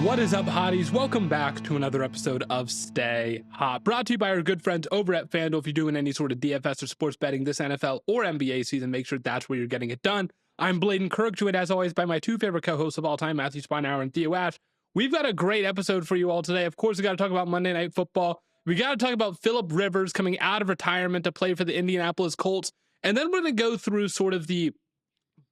What is up, hotties? Welcome back to another episode of Stay Hot, brought to you by our good friends over at FanDuel. If you're doing any sort of DFS or sports betting this NFL or NBA season, make sure that's where you're getting it done. I'm Blaiden Kirk, joined as always by my two favorite co-hosts of all time, Matthew Spinauer and Theo Ash. We've got a great episode for you all today. Of course, we got to talk about Monday Night Football. We got to talk about Phillip Rivers coming out of retirement to play for the Indianapolis Colts. And then we're going to go through sort of the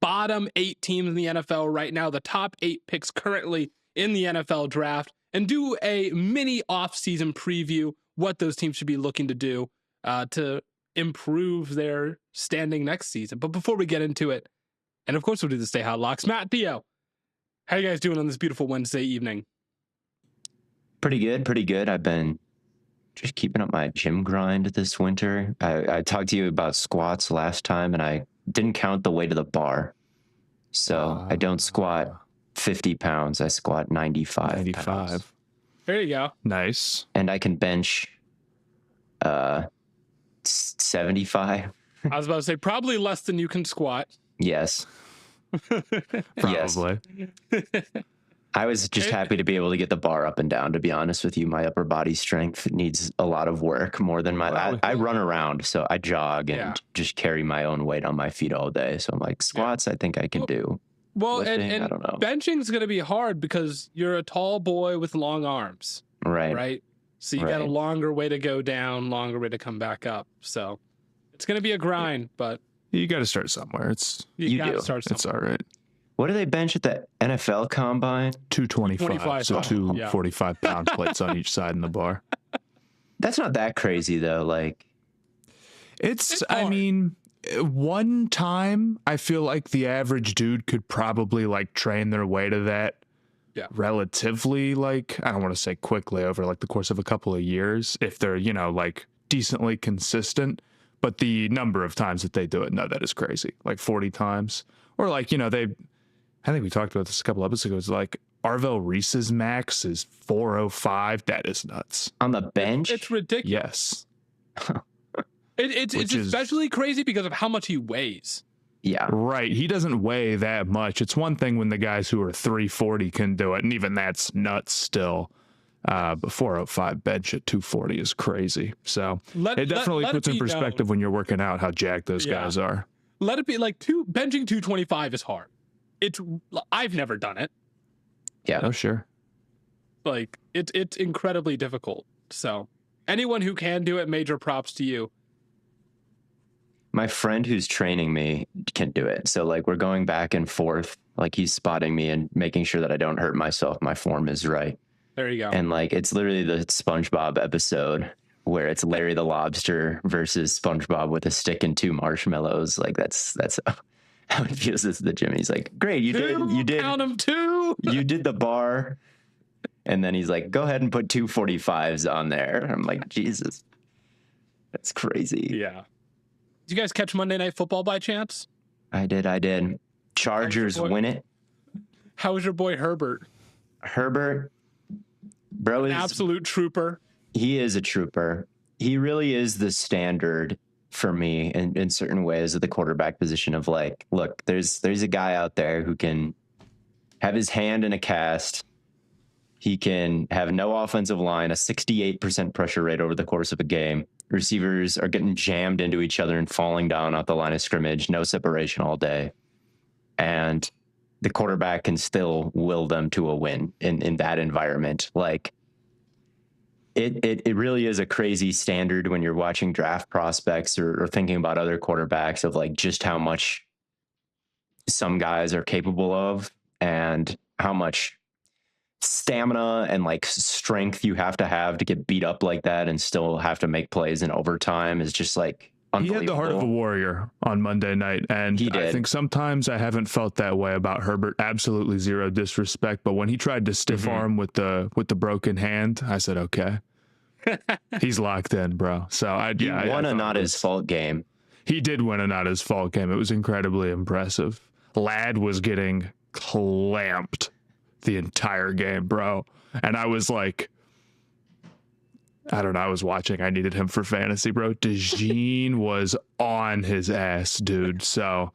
bottom 8 teams in the NFL right now, the top 8 picks currently in the NFL draft, and do a mini offseason preview, what those teams should be looking to do to improve their standing next season. But before we get into it, and of course we'll do the Stay Hot Locks, Matt, Theo, how you guys doing on this beautiful Wednesday evening? Pretty good. I've been just keeping up my gym grind this winter. I talked to you about squats last time, and I didn't count the weight of the bar. So I don't squat 50 pounds. I squat 95 pounds. There you go. Nice. And I can bench 75. I was about to say probably less than you can squat. Yes. Probably. Yes. I was just happy to be able to get the bar up and down, to be honest with you. My upper body strength needs a lot of work, more than I run around, so I jog and just carry my own weight on my feet all day. So I'm like, squats, I think I can do. Well, Lifting, and I don't know. Benching is going to be hard because you're a tall boy with long arms. Right. So you got a longer way to go down, longer way to come back up. So it's going to be a grind, but You got to start somewhere. you got to start somewhere. It's all right. What do they bench at the NFL Combine? 225. So 245-pound plates on each side in the bar. That's not that crazy, though. Like, It's hard. I mean, one time I feel like the average dude could probably like train their way to that relatively, like, I don't want to say quickly, over like the course of a couple of years, if they're, like decently consistent. But the number of times that they do it, no, that is crazy. Like 40 times. Or like, I think we talked about this a couple episodes ago. Like Arvell Reese's max is 405. That is nuts. on the bench? It's ridiculous. Yes. It's especially crazy because of how much he weighs. Yeah. Right. He doesn't weigh that much. It's one thing when the guys who are 340 can do it, and even that's nuts still. But 405 bench at 240 is crazy. So it definitely puts in perspective when you're working out how jacked those guys are. Let it be like benching 225 is hard. I've never done it. Yeah. Oh, sure. Like it's incredibly difficult. So anyone who can do it, major props to you. My friend who's training me can do it. So, like, we're going back and forth. Like, he's spotting me and making sure that I don't hurt myself. My form is right. There you go. And, like, it's literally the SpongeBob episode where it's Larry the Lobster versus SpongeBob with a stick and 2 marshmallows. Like, that's how it feels at the gym. He's like, great, you did. Count them 2. You did the bar. And then he's like, go ahead and put 245s on there. I'm like, Jesus, that's crazy. Yeah. Did you guys catch Monday Night Football by chance? I did. Chargers win it. How was your boy Herbert? Herbert, bro, is Absolute trooper. He is a trooper. He really is the standard for me in certain ways of the quarterback position of like, look, there's a guy out there who can have his hand in a cast. He can have no offensive line, a 68% pressure rate over the course of a game. Receivers are getting jammed into each other and falling down off the line of scrimmage, no separation all day. And the quarterback can still will them to a win in that environment. Like, it really is a crazy standard when you're watching draft prospects or thinking about other quarterbacks of like just how much some guys are capable of and how much stamina and like strength you have to get beat up like that and still have to make plays in overtime is just like unbelievable. He had the heart of a warrior on Monday night, and I think sometimes I haven't felt that way about Herbert. Absolutely zero disrespect, but when he tried to stiff arm with the broken hand, I said, okay, he's locked in, bro. So he won a not his fault game. He did win a not his fault game. It was incredibly impressive. Lad was getting clamped the entire game, bro. And I was like, I don't know. I was watching. I needed him for fantasy, bro. DeJean was on his ass, dude. So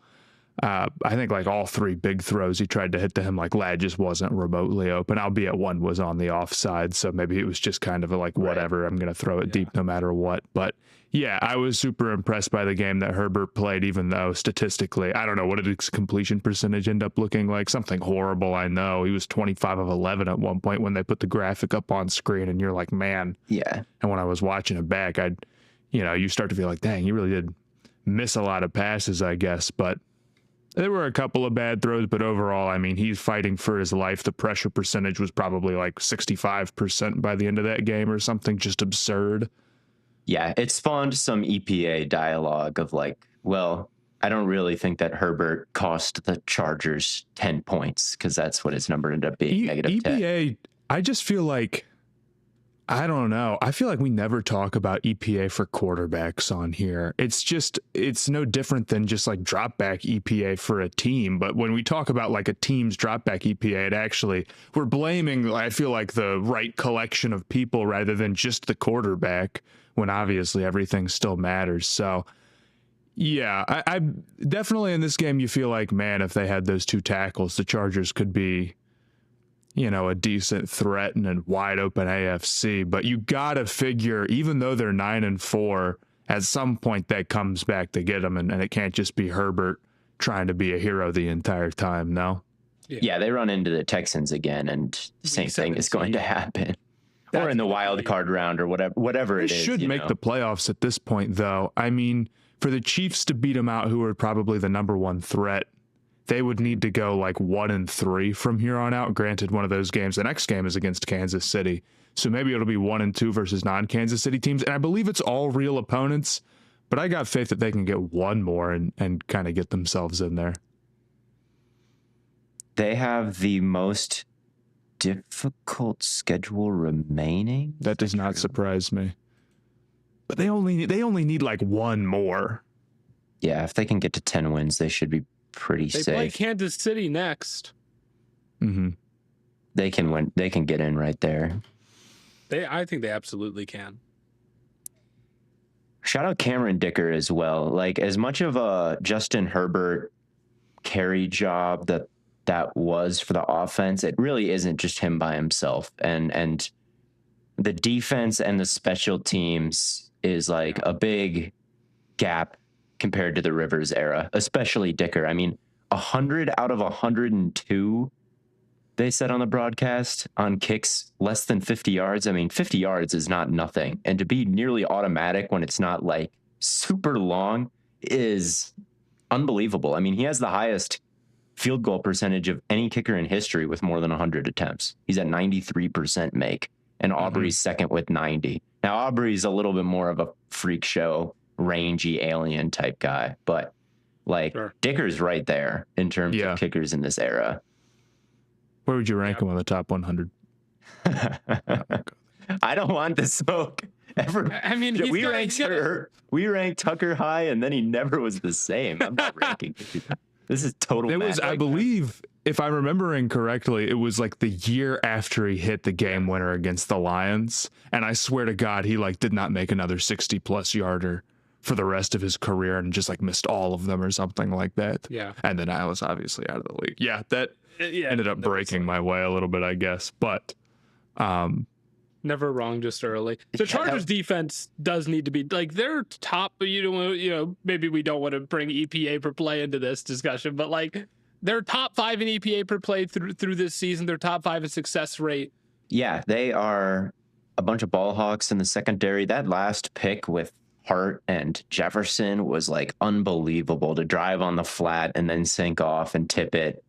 I think like all three big throws he tried to hit to him, like Ladd just wasn't remotely open, albeit one was on the offside. So maybe it was just kind of a like, whatever, I'm going to throw it deep no matter what. But yeah, I was super impressed by the game that Herbert played, even though statistically, I don't know, what did his completion percentage end up looking like? Something horrible, I know. He was 25 of 11 at one point when they put the graphic up on screen, and you're like, man. Yeah. And when I was watching it back, you start to feel like, dang, he really did miss a lot of passes, I guess. But there were a couple of bad throws, but overall, I mean, he's fighting for his life. The pressure percentage was probably like 65% by the end of that game or something just absurd. Yeah, it spawned some EPA dialogue of like, well, I don't really think that Herbert cost the Chargers 10 points because that's what his number ended up being, negative EPA, 10. I just feel like, I don't know. I feel like we never talk about EPA for quarterbacks on here. It's no different than just like drop back EPA for a team. But when we talk about like a team's drop back EPA, we're blaming, I feel like, the right collection of people rather than just the quarterback, when obviously everything still matters. So yeah, I definitely in this game, you feel like, man, if they had those two tackles, the Chargers could be, a decent threat and a wide open AFC. But you got to figure, even though they're 9-4, at some point that comes back to get them. And it can't just be Herbert trying to be a hero the entire time. No. Yeah, they run into the Texans again, and the same thing is going to happen. Or in the wild card round or whatever it is. They should make the playoffs at this point, though. I mean, for the Chiefs to beat them out, who are probably the number one threat, they would need to go like 1-3 from here on out. Granted, one of those games, the next game is against Kansas City. So maybe it'll be 1-2 versus non-Kansas City teams. And I believe it's all real opponents, but I got faith that they can get one more and kind of get themselves in there. They have the most difficult schedule remaining. That does not surprise me. But they only need like one more. Yeah, if they can get to 10 wins, they should be pretty safe. They play Kansas City next. Mm-hmm. They can win. They can get in right there. I think they absolutely can. Shout out Cameron Dicker as well. Like, as much of a Justin Herbert carry job that was for the offense, it really isn't just him by himself. And the defense and the special teams is like a big gap compared to the Rivers era, especially Dicker. I mean, 100 out of 102, they said on the broadcast, on kicks less than 50 yards. I mean, 50 yards is not nothing. And to be nearly automatic when it's not like super long is unbelievable. I mean, he has the highest field goal percentage of any kicker in history with more than 100 attempts. He's at 93% make, and Aubrey's second with 90. Now, Aubrey's a little bit more of a freak show, rangy alien type guy, but like Dicker's right there in terms of kickers in this era. Where would you rank him on the top 100? I don't want the smoke. I mean, we ranked Tucker high, and then he never was the same. I'm not ranking. This is total. It was, I believe, if I'm remembering correctly, it was like the year after he hit the game winner against the Lions, and I swear to God, he like did not make another 60+ yarder for the rest of his career, and just like missed all of them or something like that. Yeah. And then I was obviously out of the league. Yeah, that ended up breaking my way a little bit, I guess. But never wrong, just early. The Chargers defense does need to be like their top. Maybe we don't want to bring EPA per play into this discussion, but like they're top 5 in EPA per play through this season. They're top 5 in success rate. Yeah, they are a bunch of ball hawks in the secondary. That last pick with Hart and Jefferson was like unbelievable, to drive on the flat and then sink off and tip it.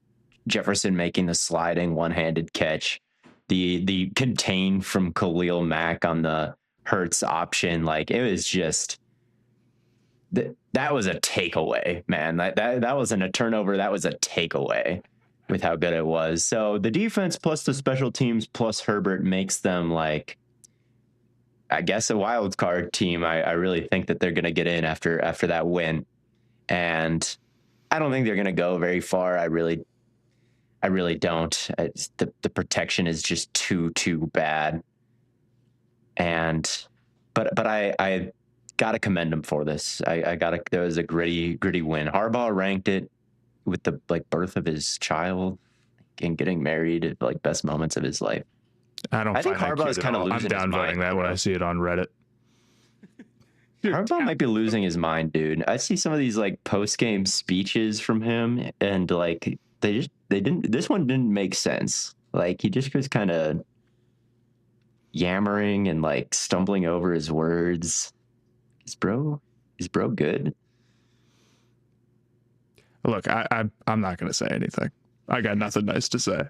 Jefferson making the sliding one-handed catch. The contain from Khalil Mack on the Hurts option, like it was just that was a takeaway, man. That wasn't a turnover, that was a takeaway with how good it was. So the defense plus the special teams plus Herbert makes them like, I guess, a wild card team. I really think that they're going to get in after that win, and I don't think they're going to go very far. I really don't. The protection is just too bad. But I gotta commend them for this. There was a gritty win. Harbaugh ranked it with the like birth of his child and getting married at like best moments of his life. I think find that Harbaugh is cute at kind of all. I'm losing his downvoting mind. that when I see it on Reddit. Harbaugh might be losing his mind, dude. I see some of these like post-game speeches from him, and like they didn't. This one didn't make sense. Like he just was kind of yammering and like stumbling over his words. Is bro good? Look, I'm not going to say anything. I got nothing nice to say.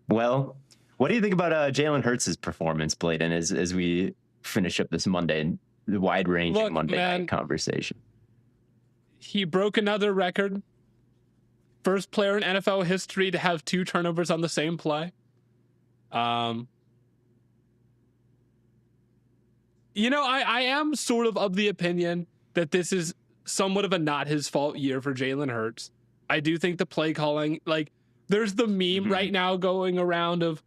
Well, what do you think about Jalen Hurts' performance, Blaiden, as we finish up this Monday, the wide-ranging Monday night conversation? He broke another record. First player in NFL history to have 2 turnovers on the same play. You know, I am sort of the opinion that this is somewhat of a not his fault year for Jalen Hurts. I do think the play calling, like, there's the meme right now going around of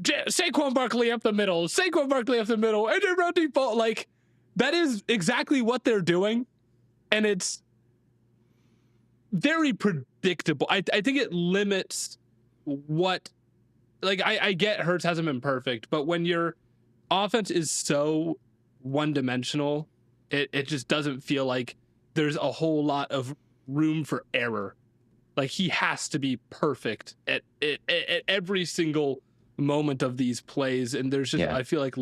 Saquon Barkley up the middle, AJ Brown default. Like, that is exactly what they're doing, and it's very predictable. I think it limits what, like, I get Hurts hasn't been perfect, but when your offense is so one-dimensional, it just doesn't feel like there's a whole lot of room for error. Like, he has to be perfect at every single moment of these plays, and there's just I feel like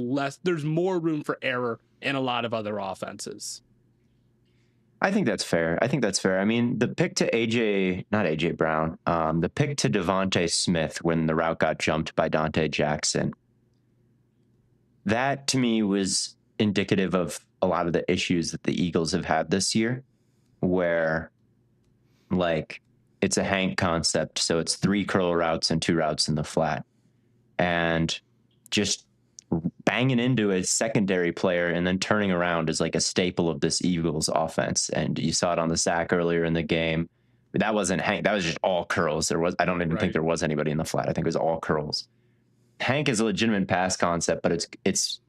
there's more room for error in a lot of other offenses. I think that's fair. I mean, the pick to not AJ Brown, the pick to Devontae Smith when the route got jumped by Dante Jackson, that to me was indicative of a lot of the issues that the Eagles have had this year, where like it's a Hank concept. So it's 3 curl routes and 2 routes in the flat, and just banging into a secondary player and then turning around is like a staple of this Eagles offense. And you saw it on the sack earlier in the game. But that wasn't Hank. That was just all curls. I don't even think there was anybody in the flat. I think it was all curls. Hank is a legitimate pass concept, but it's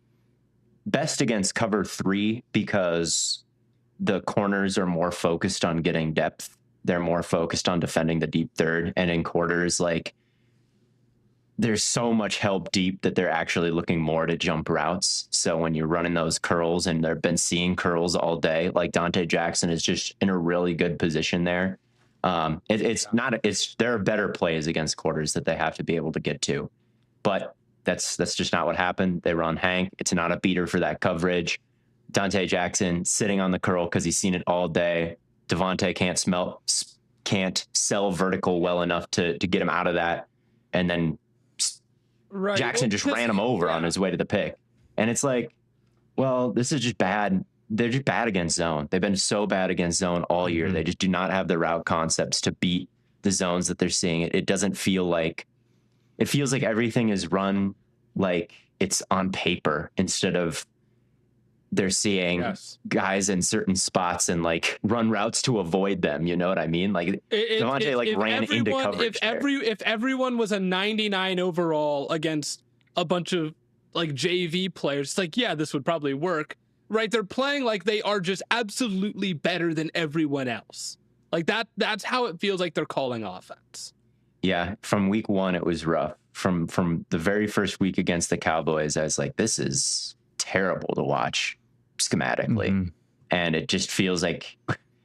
best against cover 3 because the corners are more focused on getting depth. They're more focused on defending the deep third. And in quarters, like, there's so much help deep that they're actually looking more to jump routes. So when you're running those curls, and they've been seeing curls all day, like Dante Jackson is just in a really good position there. There are better plays against quarters that they have to be able to get to, but that's just not what happened. They run Hank. It's not a beater for that coverage. Dante Jackson sitting on the curl because he's seen it all day. Devontae can't sell vertical well enough to get him out of that. And then Jackson just ran him over on his way to the pick. And it's like, well, this is just bad. They're just bad against zone. They've been so bad against zone all year. They just do not have the route concepts to beat the zones that they're seeing. It doesn't feel like, it feels like everything is run like it's on paper instead of they're seeing guys in certain spots and like run routes to avoid them. You know what I mean? Like Devontae ran into coverage. If everyone was a 99 overall against a bunch of like JV players, it's like, yeah, this would probably work, right? They're playing like they are just absolutely better than everyone else. Like that's how it feels like they're calling offense. Yeah. From week 1, it was rough. From the very first week against the Cowboys, I was like, this is terrible to watch schematically. And it just feels like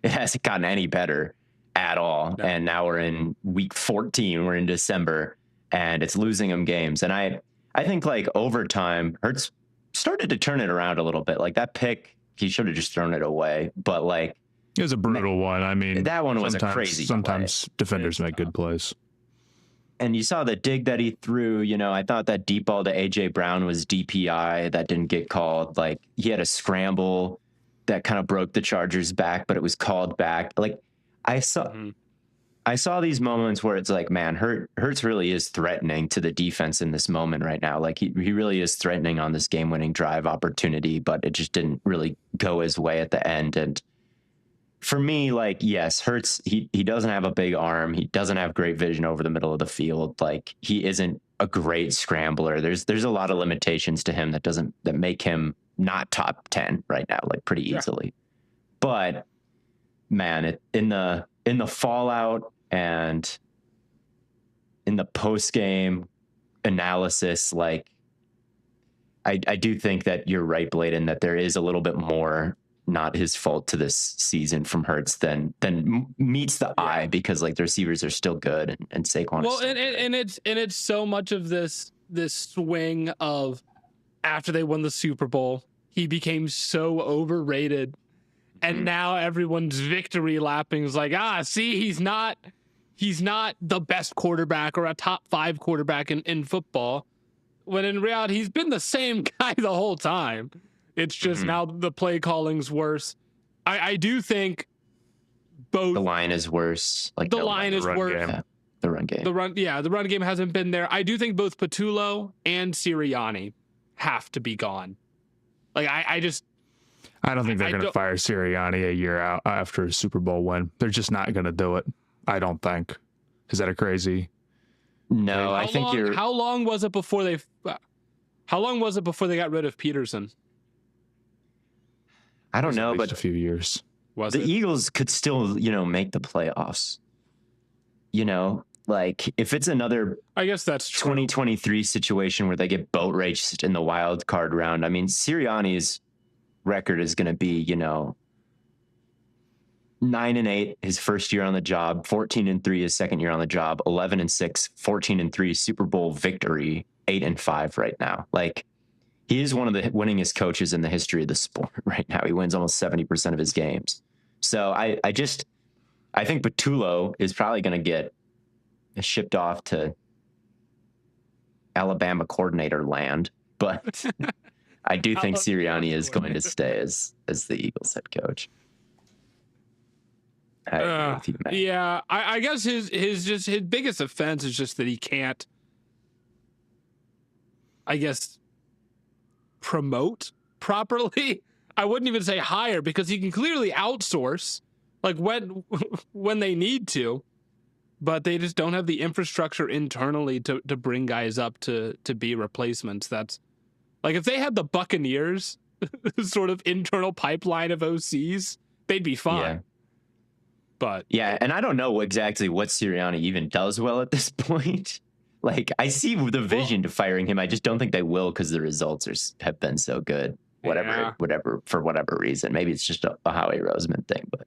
it hasn't gotten any better at all. No. And now we're in week 14, we're in December, and it's losing them games. And I think like over time, Hurts started to turn it around a little bit. Like that pick, he should have just thrown it away. But like, it was a brutal one. I mean, that one was a crazy sometimes play. Defenders make good plays. And you saw the dig that he threw. You know, I thought that deep ball to AJ Brown was DPI. That didn't get called. Like, he had a scramble that kind of broke the Chargers back, but it was called back. Like, I saw these moments where it's like, man, Hurts really is threatening to the defense in this moment right now. Like, he really is threatening on this game-winning drive opportunity, but it just didn't really go his way at the end. And for me, like, yes, Hurts, he doesn't have a big arm. He doesn't have great vision over the middle of the field. Like, he isn't a great scrambler. There's a lot of limitations to him that make him not top 10 right now, like pretty easily. But man, in the in the fallout and in the post-game analysis, like I do think that you're right, Blaiden, that there is a little bit more not his fault to this season from Hurts than meets the eye, because like the receivers are still good and Saquon is still good. And it's so much of this swing of after they won the Super Bowl, he became so overrated, and now everyone's victory lapping is like, see, he's not the best quarterback or a top 5 quarterback in football, when in reality he's been the same guy the whole time. It's just now the play calling's worse. I do think both the line is worse. Like the line is worse. Yeah, the run game. The run game hasn't been there. I do think both Patullo and Sirianni have to be gone. Like I don't think they're going to fire Sirianni a year out after a Super Bowl win. They're just not going to do it. I don't think. Is that a crazy? No, I think you're. How long was it before they got rid of Peterson? I don't know, but a few years. The Eagles could still, make the playoffs. Like if it's another, I guess that's true, 2023 situation where they get boat raced in the wild card round. I mean, Sirianni's record is going to be, 9-8 his first year on the job, 14-3 his second year on the job, 11-6, 14-3 Super Bowl victory, 8-5 right now. Like he is one of the winningest coaches in the history of the sport right now. He wins almost 70% of his games. So I think Patullo is probably going to get shipped off to Alabama coordinator land, but I do think Sirianni is going to stay as the Eagles head coach. I agree with you, man. Yeah, I guess his biggest offense is just that he can't, I guess, promote properly. I wouldn't even say hire, because he can clearly outsource, like when they need to, but they just don't have the infrastructure internally to bring guys up to be replacements. That's like if they had the Buccaneers sort of internal pipeline of OCs, they'd be fine. Yeah. But yeah, and I don't know exactly what Sirianni even does well at this point. Like I see the vision to firing him. I just don't think they will, because the results have been so good. Whatever, for whatever reason. Maybe it's just a Howie Roseman thing, but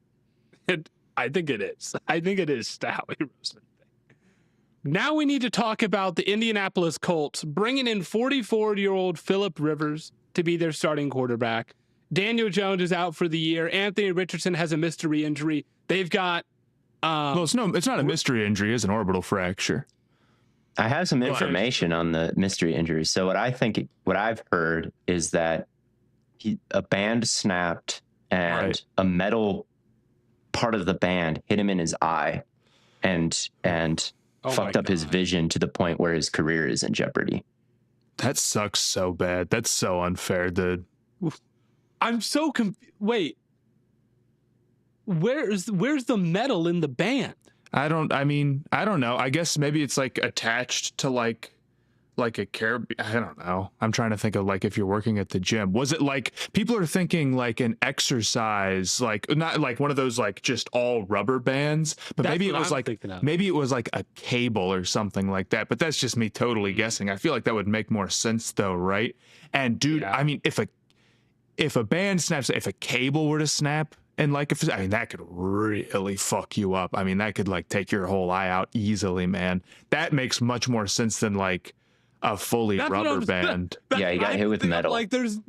I think it is. I think it is the Howie Roseman thing. Now we need to talk about the Indianapolis Colts bringing in 44-year-old Phillip Rivers to be their starting quarterback. Daniel Jones is out for the year. Anthony Richardson has a mystery injury. They've got well, it's not a mystery injury, it's an orbital fracture. I have some information on the mystery injury. So what I've heard is that a band snapped and a metal part of the band hit him in his eye and fucked up his vision to the point where his career is in jeopardy. That sucks so bad. That's so unfair, dude. I'm so confused. Wait, where's the metal in the band? I don't know. I guess maybe it's like attached to like a I don't know. I'm trying to think of like if you're working at the gym. Was it like people are thinking like an exercise, like not like one of those like just all rubber bands, but maybe it was like a cable or something like that. But that's just me totally guessing. I feel like that would make more sense though, right? And dude, I mean, if a band snaps, if a cable were to snap, and like that could really fuck you up. I mean, that could like take your whole eye out easily, man. That makes much more sense than like a fully rubber band. Yeah, you got hit with metal. Like that's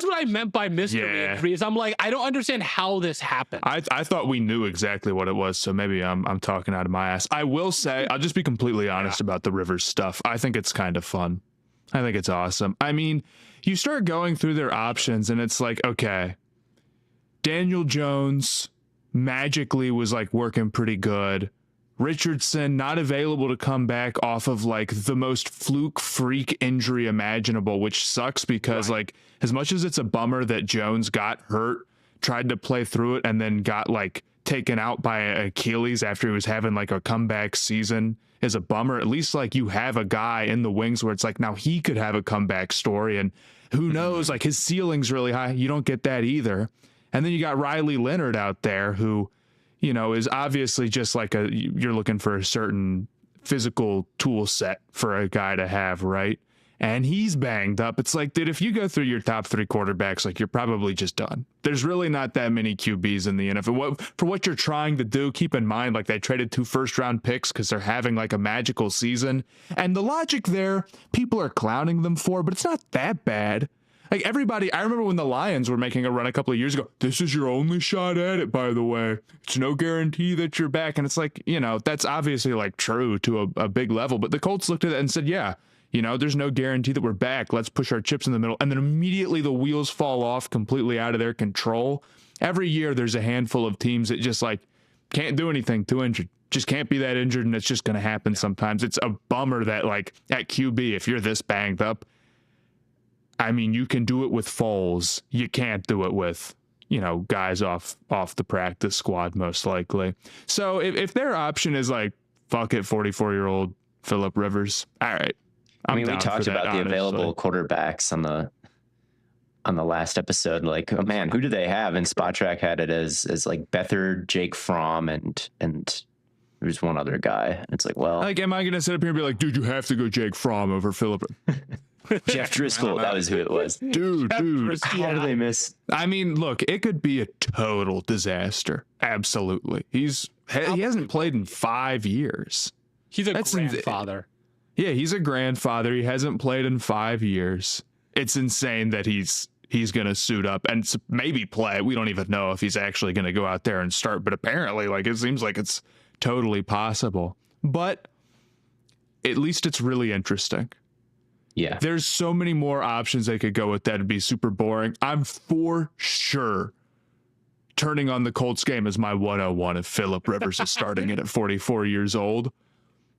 what I meant by mystery injuries. I'm like, I don't understand how this happened. I thought we knew exactly what it was, so maybe I'm talking out of my ass. I will say, I'll just be completely honest about the Rivers stuff. I think it's kind of fun. I think it's awesome. I mean, you start going through their options and it's like, okay, Daniel Jones magically was like working pretty good. Richardson not available to come back off of like the most fluke freak injury imaginable, which sucks because like as much as it's a bummer that Jones got hurt, tried to play through it and then got like taken out by Achilles after he was having like a comeback season is a bummer. At least like you have a guy in the wings where it's like now he could have a comeback story and who knows, like his ceiling's really high. You don't get that either. And then you got Riley Leonard out there who, is obviously just like you're looking for a certain physical tool set for a guy to have, right? And he's banged up. It's like, dude, if you go through your top 3 quarterbacks, like, you're probably just done. There's really not that many QBs in the NFL. For what you're trying to do, keep in mind, like, they traded 2 first-round picks because they're having, like, a magical season. And the logic there, people are clowning them for, but it's not that bad. Like, everybody, I remember when the Lions were making a run a couple of years ago, this is your only shot at it, by the way. It's no guarantee that you're back. And it's like, that's obviously, like, true to a big level. But the Colts looked at it and said, yeah, there's no guarantee that we're back. Let's push our chips in the middle. And then immediately the wheels fall off completely out of their control. Every year there's a handful of teams that just, like, can't do anything, too injured. Just can't be that injured, and it's just going to happen sometimes. It's a bummer that, like, at QB, if you're this banged up, I mean, you can do it with Foles. You can't do it with, guys off the practice squad, most likely. So if their option is, like, fuck it, 44-year-old Phillip Rivers, all right. We talked about the available quarterbacks on the last episode. Like, oh man, who do they have? And Spot Track had it as like Beathard, Jake Fromm, and there's one other guy. It's like, well, like, am I going to sit up here and be like, dude, you have to go Jake Fromm over Phillip? Jeff Driscoll, that was who it was. Dude, how do they miss? I mean, look, it could be a total disaster. Absolutely. He hasn't played in 5 years. He's a grandfather. Yeah, he's a grandfather. He hasn't played in 5 years. It's insane that he's going to suit up and maybe play. We don't even know if he's actually going to go out there and start, but apparently, like, it seems like it's totally possible. But at least it's really interesting. Yeah. There's so many more options they could go with that. It'd be super boring. I'm for sure turning on the Colts game as my 101 if Phillip Rivers is starting it at 44 years old.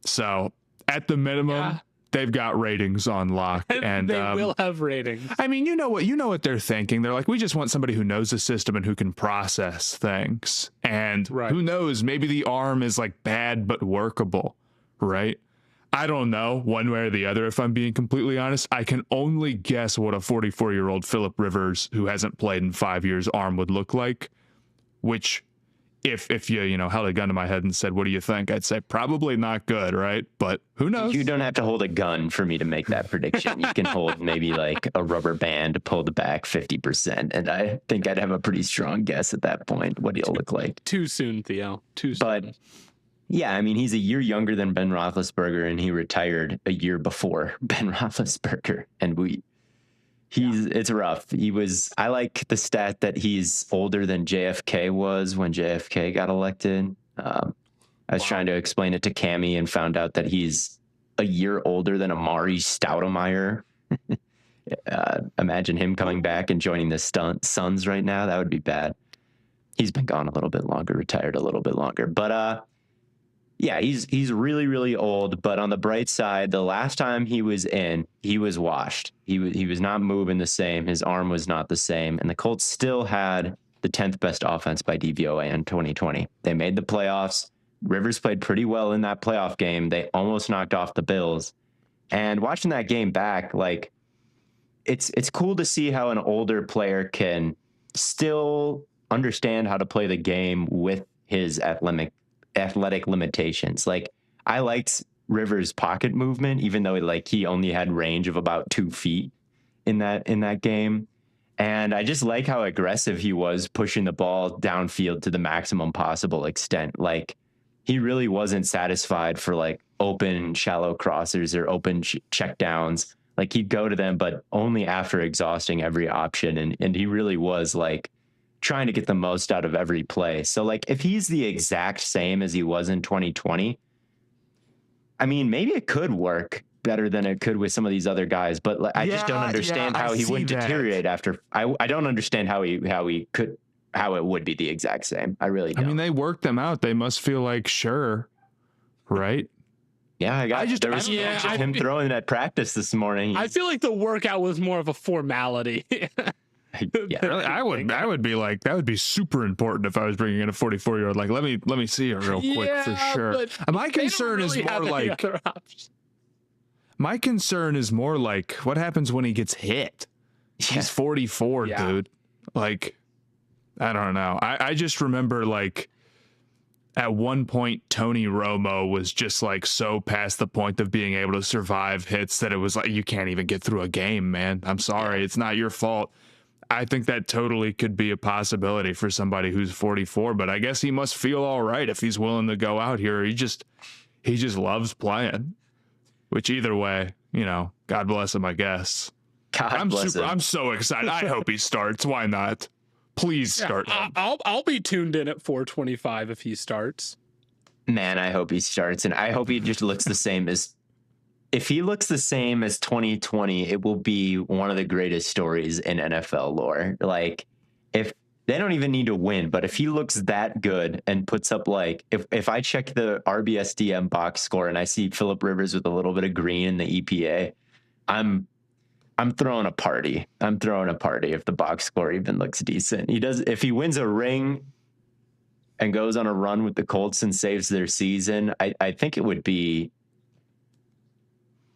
So at the minimum, they've got ratings on lock, and they will have ratings. I mean, you know what they're thinking. They're like, we just want somebody who knows the system and who can process things. And who knows, maybe the arm is, like, bad but workable, right? I don't know one way or the other, if I'm being completely honest. I can only guess what a 44-year-old Phillip Rivers who hasn't played in 5 years arm would look like, which if you held a gun to my head and said, what do you think? I'd say probably not good, right? But who knows? You don't have to hold a gun for me to make that prediction. You can hold maybe like a rubber band to pull the back 50%. And I think I'd have a pretty strong guess at that point what he'll look like. Too soon, Theo. Too soon. But yeah, I mean, he's a year younger than Ben Roethlisberger, and he retired a year before Ben Roethlisberger. And it's rough. I like the stat that he's older than JFK was when JFK got elected. I was trying to explain it to Cammie and found out that he's a year older than Amari Stoudemire. Imagine him coming back and joining the Suns right now. That would be bad. He's been gone a little bit longer, retired a little bit longer. But yeah, he's really, really old. But on the bright side, the last time he was in, he was washed. He was not moving the same. His arm was not the same. And the Colts still had the 10th best offense by DVOA in 2020. They made the playoffs. Rivers played pretty well in that playoff game. They almost knocked off the Bills. And watching that game back, like, it's cool to see how an older player can still understand how to play the game with his athletic limitations. Like, I liked Rivers' pocket movement, even though he only had range of about 2 feet in that game. And I just like how aggressive he was pushing the ball downfield to the maximum possible extent. Like, he really wasn't satisfied for like open shallow crossers or open check downs. Like, he'd go to them, but only after exhausting every option. And he really was like trying to get the most out of every play. So like, if he's the exact same as he was in 2020, I mean, maybe it could work better than it could with some of these other guys, but I just don't understand how he wouldn't deteriorate after. I don't understand how it would be the exact same. I really don't. I mean, they worked them out. They must feel like, sure, right? Yeah, there was him throwing at practice this morning. I feel like the workout was more of a formality. Yeah, really, I would be like, that would be super important if I was bringing in a 44-year-old. Like, let me see it real quick for sure. My concern is more like, my concern is more like, what happens when he gets hit? He's 44, dude. Like, I don't know. I just remember, like, at one point, Tony Romo was just like so past the point of being able to survive hits that it was like, you can't even get through a game, man. I'm sorry. Yeah. It's not your fault. I think that totally could be a possibility for somebody who's 44, but I guess he must feel all right if he's willing to go out here. He just loves playing, which either way, God bless him, I guess. God bless him. I'm so excited. I hope he starts. Why not? Please start. I'll be tuned in at 4:25 if he starts. Man, I hope he starts, and I hope he just looks the same as. If he looks the same as 2020, it will be one of the greatest stories in NFL lore. Like, if they don't even need to win, but if he looks that good and puts up like, if I check the RBSDM box score and I see Phillip Rivers with a little bit of green in the EPA, I'm throwing a party. I'm throwing a party if the box score even looks decent. If he wins a ring and goes on a run with the Colts and saves their season, I think it would be.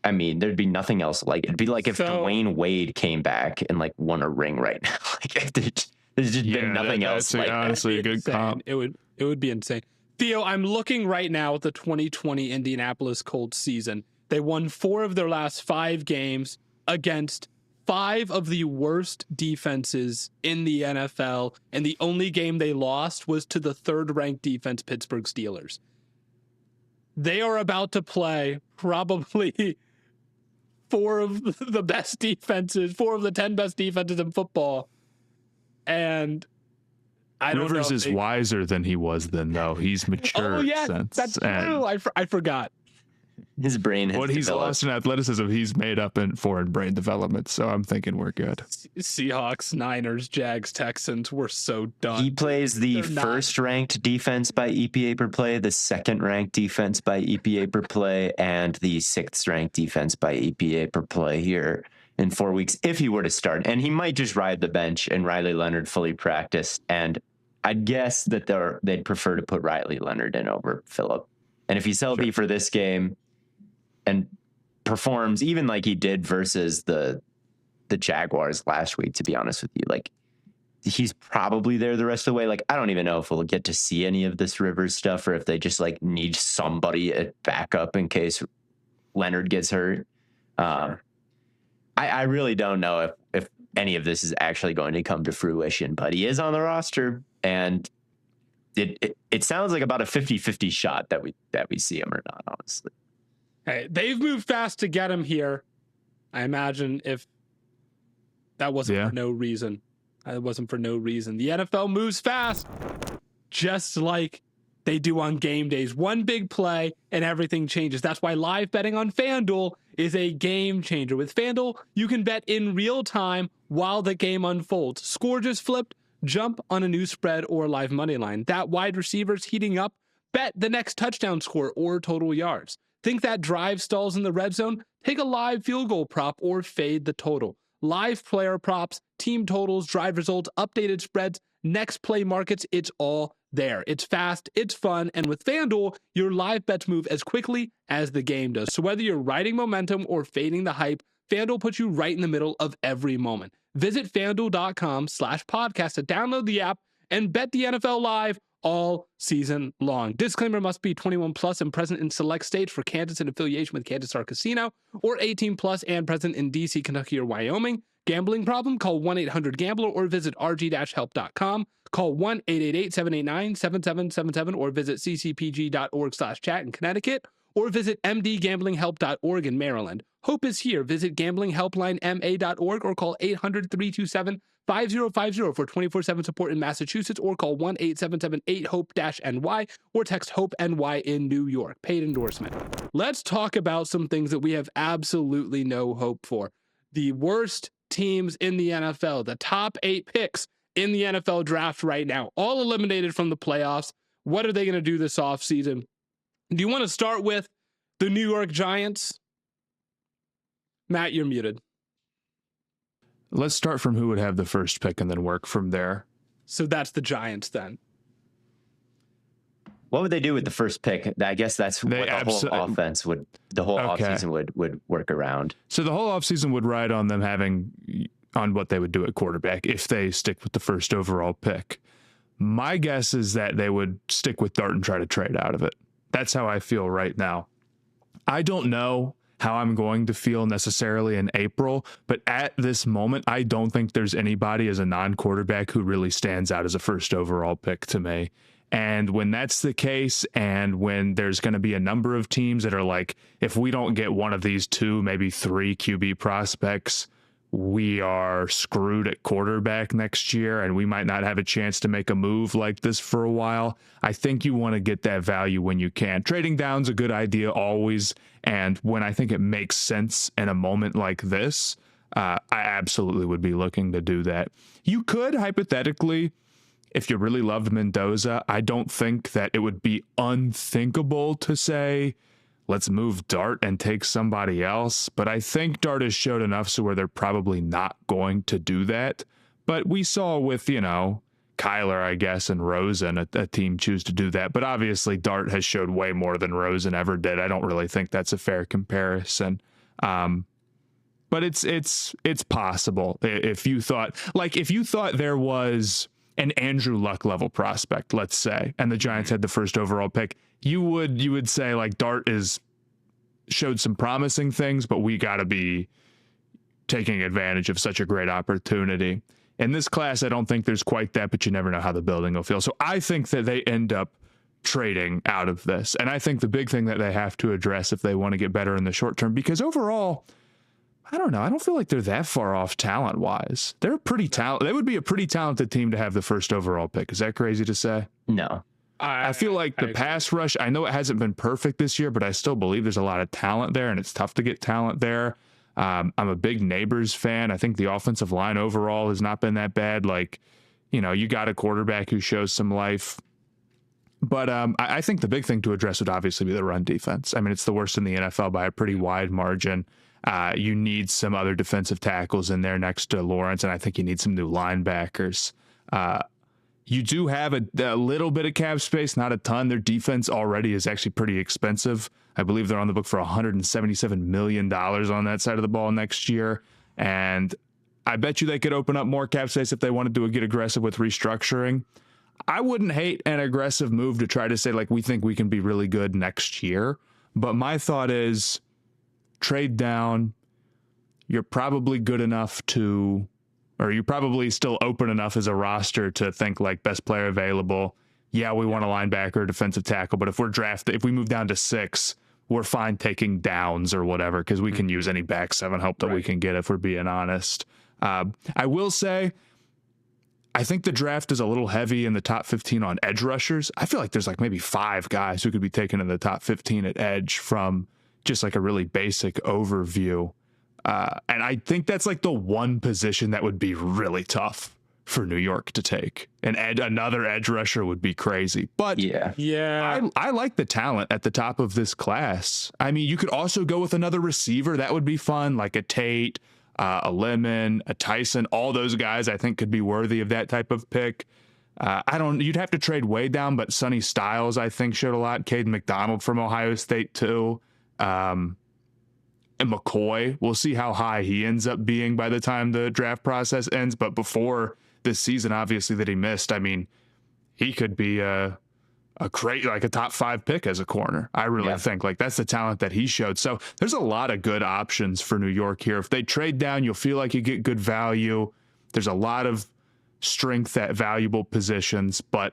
I mean, there'd be nothing else like it. It'd be like if Dwayne Wade came back and like won a ring right now. Like there's just been nothing else. Like honestly, a good comp. It would be insane. Theo, I'm looking right now at the 2020 Indianapolis Colts season. They won 4 of their last 5 games against 5 of the worst defenses in the NFL, and the only game they lost was to the 3rd-ranked defense, Pittsburgh Steelers. They are about to play probably 4 of the best defenses, 4 of the 10 best defenses in football. And I don't know. Rivers is wiser than he was then, though. He's mature. Oh, yeah, that's true. I forgot. His brain has what he's developed. Lost in athleticism, he's made up in foreign brain development. So I'm thinking we're good. Seahawks, Niners, Jags, Texans, we're so done. He plays the first-ranked defense by EPA per play, the second-ranked defense by EPA per play, and the 6th-ranked defense by EPA per play here in 4 weeks if he were to start. And he might just ride the bench and Riley Leonard fully practiced. And I'd guess that they'd prefer to put Riley Leonard in over Phillip. And if he's healthy for this game and performs even like he did versus the Jaguars last week, to be honest with you, like he's probably there the rest of the way. Like, I don't even know if we'll get to see any of this Rivers stuff or if they just like need somebody at backup in case Leonard gets hurt. I really don't know if any of this is actually going to come to fruition, but he is on the roster, and it sounds like about a 50-50 shot that we see him or not, honestly. Hey, they've moved fast to get him here. I imagine if that wasn't for no reason. It wasn't for no reason. The NFL moves fast, just like they do on game days. One big play and everything changes. That's why live betting on FanDuel is a game changer. With FanDuel, you can bet in real time while the game unfolds. Score just flipped, jump on a new spread or live money line. That wide receiver's heating up, bet the next touchdown score or total yards. Think that drive stalls in the red zone? Take a live field goal prop or fade the total. Live player props, team totals, drive results, updated spreads, next play markets, it's all there. It's fast, it's fun, and with FanDuel, your live bets move as quickly as the game does. So whether you're riding momentum or fading the hype, FanDuel puts you right in the middle of every moment. Visit FanDuel.com/podcast to download the app and bet the NFL live all season long. Disclaimer: must be 21 plus and present in select states. For Kansas in affiliation with Kansas Star Casino, or 18 plus and present in DC, Kentucky, or Wyoming. Gambling problem? Call 1-800-GAMBLER or visit rg-help.com. Call 1-888-789-7777 or visit ccpg.org/chat in Connecticut, or visit mdgamblinghelp.org in Maryland. Hope is here. Visit gamblinghelplinema.org or call 800-327-5050 for 24/7 support in Massachusetts, or call 1-877-8-HOPE-NY or text HOPE-NY in New York. Paid endorsement. Let's talk about some things that we have absolutely no hope for. The worst teams in the NFL, the top 8 picks in the NFL draft right now, all eliminated from the playoffs. What are they going to do this offseason? Do you want to start with the New York Giants? Matt, you're muted. Let's start from who would have the first pick and then work from there. So that's the Giants then. What would they do with the first pick? I guess that's what the whole offense would, the whole offseason would work around. So the whole offseason would ride on them having on what they would do at quarterback if they stick with the first overall pick. My guess is that they would stick with Dart and try to trade out of it. That's how I feel right now. I don't know how I'm going to feel necessarily in April, but at this moment, I don't think there's anybody as a non-quarterback who really stands out as a first overall pick to me. And when that's the case, and when there's going to be a number of teams that are like, if we don't get one of these 2, maybe 3 QB prospects, we are screwed at quarterback next year and we might not have a chance to make a move like this for a while. I think you want to get that value when you can. Trading down's a good idea always. And when I think it makes sense in a moment like this, I absolutely would be looking to do that. You could hypothetically, if you really loved Mendoza, I don't think that it would be unthinkable to say, let's move Dart and take somebody else. But I think Dart has showed enough so where they're probably not going to do that. But we saw with, Kyler, I guess, and Rosen, a team choose to do that. But obviously Dart has showed way more than Rosen ever did. I don't really think that's a fair comparison. But it's possible. If you thought there was an Andrew Luck level prospect, let's say, and the Giants had the first overall pick, you would say like Dart showed some promising things, but we got to be taking advantage of such a great opportunity. In this class, I don't think there's quite that, but you never know how the building will feel. So I think that they end up trading out of this. And I think the big thing that they have to address if they want to get better in the short term, because overall, I don't know. I don't feel like they're that far off talent-wise. They're pretty talented. They would be a pretty talented team to have the first overall pick. Is that crazy to say? No. I feel like the pass rush, I know it hasn't been perfect this year, but I still believe there's a lot of talent there, and it's tough to get talent there. I'm a big Neighbors fan. I think the offensive line overall has not been that bad. Like, you got a quarterback who shows some life. But I think the big thing to address would obviously be the run defense. I mean, it's the worst in the NFL by a pretty wide margin. You need some other defensive tackles in there next to Lawrence, and I think you need some new linebackers. You do have a little bit of cap space, not a ton. Their defense already is actually pretty expensive. I believe they're on the book for $177 million on that side of the ball next year. And I bet you they could open up more cap space if they wanted to get aggressive with restructuring. I wouldn't hate an aggressive move to try to say, like, we think we can be really good next year. But my thought is trade down. You're probably good enough or you're probably still open enough as a roster to think like best player available. Yeah, we want a linebacker, a defensive tackle, but if we move down to 6, we're fine taking downs or whatever, because we can use any back 7 help that we can get if we're being honest. I will say, I think the draft is a little heavy in the top 15 on edge rushers. I feel like there's like maybe 5 guys who could be taken in the top 15 at edge from just like a really basic overview. And I think that's like the one position that would be really tough for New York to take. Another edge rusher would be crazy. But yeah, I like the talent at the top of this class. I mean, you could also go with another receiver. That would be fun, like a Tate, a Lemon, a Tyson. All those guys I think could be worthy of that type of pick. You'd have to trade way down, but Sonny Styles I think showed a lot. Caden McDonald from Ohio State too. And McCoy, we'll see how high he ends up being by the time the draft process ends. But before this season, obviously, that he missed, I mean, he could be a top 5 pick as a corner. I really think like that's the talent that he showed. So there's a lot of good options for New York here. If they trade down, you'll feel like you get good value. There's a lot of strength at valuable positions, but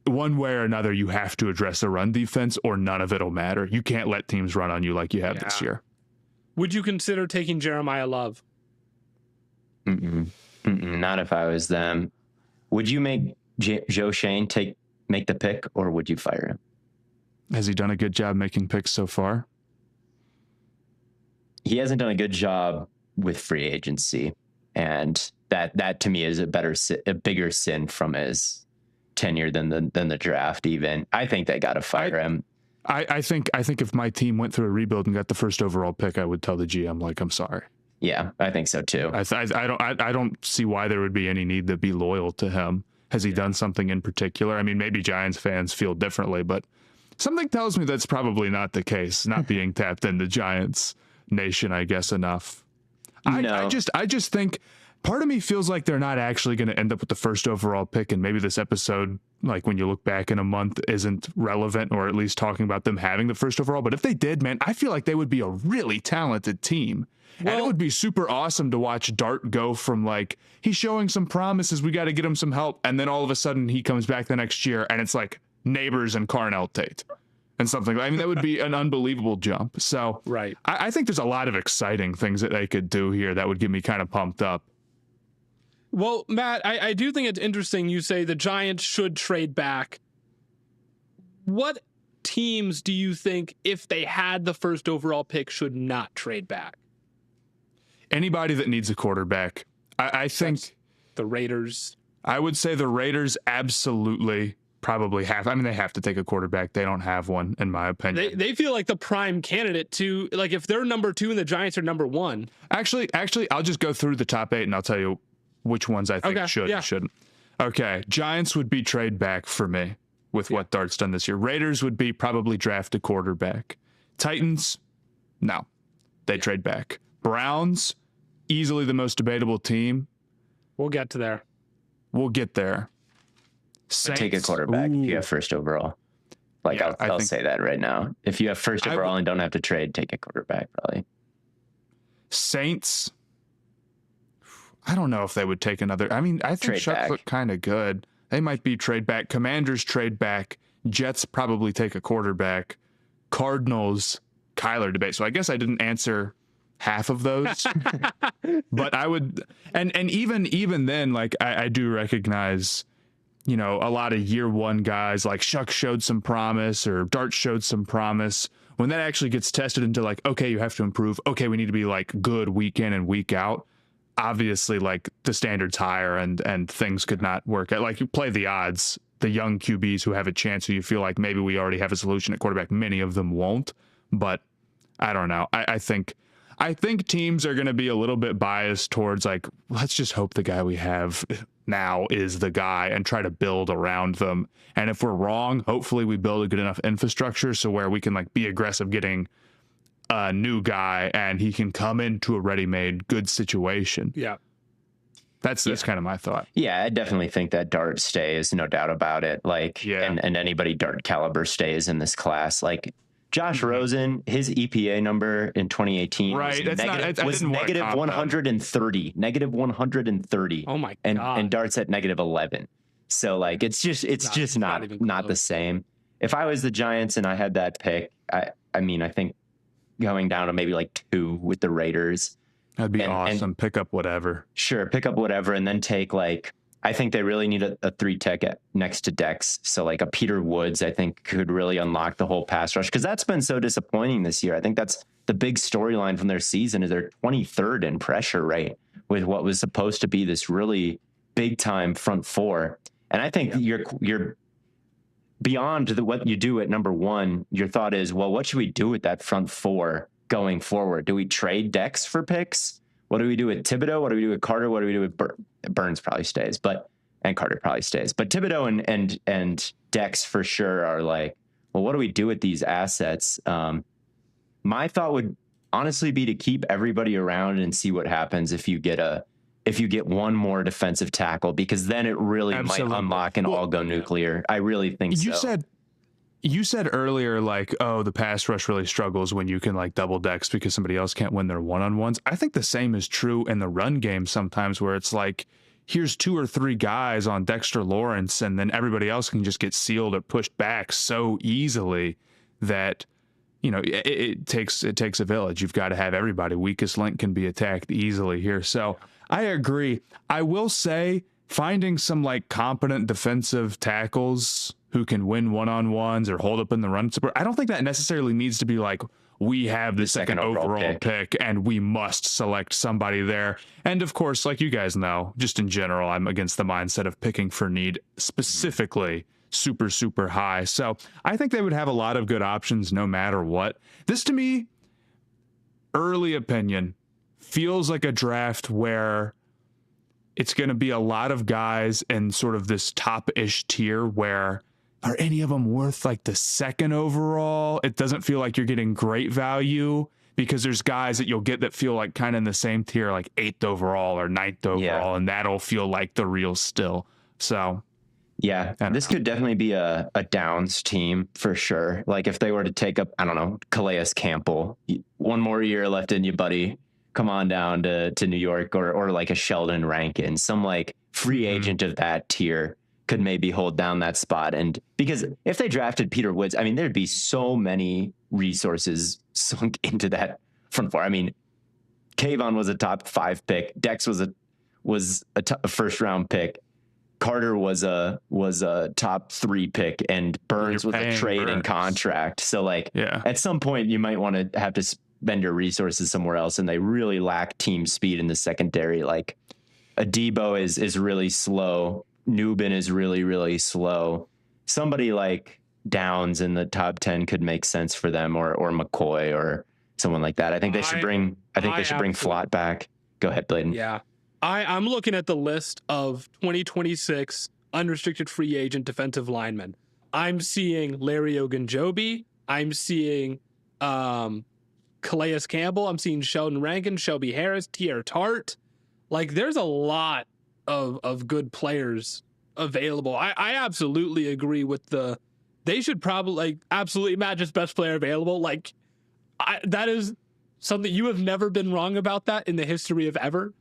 one way or another, you have to address the run defense or none of it'll matter. You can't let teams run on you like you have this year. Would you consider taking Jeremiah Love? Not if I was them. Would you make Joe Shane make the pick, or would you fire him? Has he done a good job making picks so far? He hasn't done a good job with free agency, and that to me is a bigger sin from his tenure than the draft. Even I think they got to fire him. I think if my team went through a rebuild and got the first overall pick, I would tell the GM, like, I'm sorry. Yeah, I think so too. I don't see why there would be any need to be loyal to him. Has he done something in particular? I mean, maybe Giants fans feel differently, but something tells me that's probably not the case. Not being tapped into Giants Nation, I guess, enough. No. I just think part of me feels like they're not actually going to end up with the first overall pick, and maybe this episode, like when you look back in a month, isn't relevant, or at least talking about them having the first overall. But if they did, man, I feel like they would be a really talented team. Well, and it would be super awesome to watch Dart go from like, he's showing some promises, we got to get him some help, and then all of a sudden he comes back the next year and it's like Neighbors and Carnell Tate and something. I mean, that would be an unbelievable jump. So right. I think there's a lot of exciting things that they could do here that would get me kind of pumped up. Well, Matt, I do think it's interesting you say the Giants should trade back. What teams do you think, if they had the first overall pick, should not trade back? Anybody that needs a quarterback. I think that's the Raiders. I would say the Raiders absolutely probably have. I mean, they have to take a quarterback. They don't have one, in my opinion. They feel like the prime candidate to, like, if they're number 2 and the Giants are number 1. Actually, I'll just go through the top 8 and I'll tell you which ones I think should and shouldn't. Okay, Giants would be trade back for me with what Dart's done this year. Raiders would be probably draft a quarterback. Titans, no, they trade back. Browns, easily the most debatable team. We'll get to there. We'll get there. Saints, take a quarterback if you have first overall. Like, I'll say that right now. If you have first overall and don't have to trade, take a quarterback probably. Saints, I don't know if they would take another. I mean, I think Shucks look kind of good. They might be trade back. Commanders trade back. Jets probably take a quarterback. Cardinals, Kyler debate. So I guess I didn't answer half of those, but I would, and even then, like I do recognize, you know, a lot of year one guys like Shucks showed some promise or Dart showed some promise. When that actually gets tested into like, okay, you have to improve. Okay, we need to be like good week in and week out. Obviously, like the standard's higher and things could not work. Like you play the odds, the young QBs who have a chance, who you feel like maybe we already have a solution at quarterback. Many of them won't, but I don't know. I think teams are going to be a little bit biased towards like, let's just hope the guy we have now is the guy and try to build around them. And if we're wrong, hopefully we build a good enough infrastructure so where we can like be aggressive getting a new guy and he can come into a ready-made good situation. Yeah. That's kind of my thought. Yeah, I definitely think that Dart stays, no doubt about it. Like, and anybody Dart caliber stays in this class. Like, Josh Rosen, his EPA number in 2018 was negative 130. Negative 130. Oh my God. And Dart's at negative 11. So like it's just not the same. If I was the Giants and I had that pick, I mean I think going down to maybe like 2 with the Raiders. That'd be awesome. Pick up whatever. Sure, pick up whatever and then take like, I think they really need a 3 tech next to Dex. So like a Peter Woods, I think could really unlock the whole pass rush because that's been so disappointing this year. I think that's the big storyline from their season is they're 23rd in pressure rate with what was supposed to be this really big time front 4. And I think you're beyond what you do at number 1. Your thought is, well, what should we do with that front 4 going forward? Do we trade Dex for picks? What do we do with Thibodeau? What do we do with Carter? What do we do with Burns? Probably stays, and Carter probably stays. But Thibodeau and Dex for sure are like, well, what do we do with these assets? My thought would honestly be to keep everybody around and see what happens if you get one more defensive tackle, because then it really might unlock and all go nuclear. I really think You said earlier, like, oh, the pass rush really struggles when you can like double Dex because somebody else can't win their one-on-ones. I think the same is true in the run game sometimes where it's like, here's 2 or 3 guys on Dexter Lawrence and then everybody else can just get sealed or pushed back so easily that, you know, it takes a village. You've got to have everybody. Weakest link can be attacked easily here. So I agree. I will say finding some like competent defensive tackles who can win one-on-ones or hold up in the run support. I don't think that necessarily needs to be like, we have the second overall pick and we must select somebody there. And of course, like you guys know, just in general, I'm against the mindset of picking for need specifically super, super high. So I think they would have a lot of good options no matter what. This to me, early opinion, feels like a draft where it's going to be a lot of guys in sort of this top-ish tier where are any of them worth like the second overall? It doesn't feel like you're getting great value. because there's guys that you'll get that feel like kind of in the same tier, like 8th overall or 9th overall, and that'll feel like the real still. So yeah, this could definitely be a Downs team for sure. Like if they were to take up, I don't know, Calais Campbell, one more year left in you, buddy. Come on down to New York, or like a Sheldon Rankin, some like free agent of that tier could maybe hold down that spot. And because if they drafted Peter Woods, I mean, there'd be so many resources sunk into that front four. I mean, Kayvon was a top 5 pick. Dex was a first round pick. Carter was a top 3 pick, and Burns was a trade and contract. So like at some point you might want to have to spend your resources somewhere else, and they really lack team speed in the secondary. Like Adebo is really slow. Nubin is really, really slow. Somebody like Downs in the top 10 could make sense for them, or McCoy or someone like that. I think they should bring Flott back. Go ahead, Blaiden. Yeah. I'm looking at the list of 2026 unrestricted free agent defensive linemen. I'm seeing Larry Ogunjobi. I'm seeing Calais Campbell. I'm seeing Sheldon Rankin, Shelby Harris, Tier Tart. Like, there's a lot of good players available. I absolutely agree with they should probably absolutely match as best player available. Like, that is something you have never been wrong about that in the history of ever.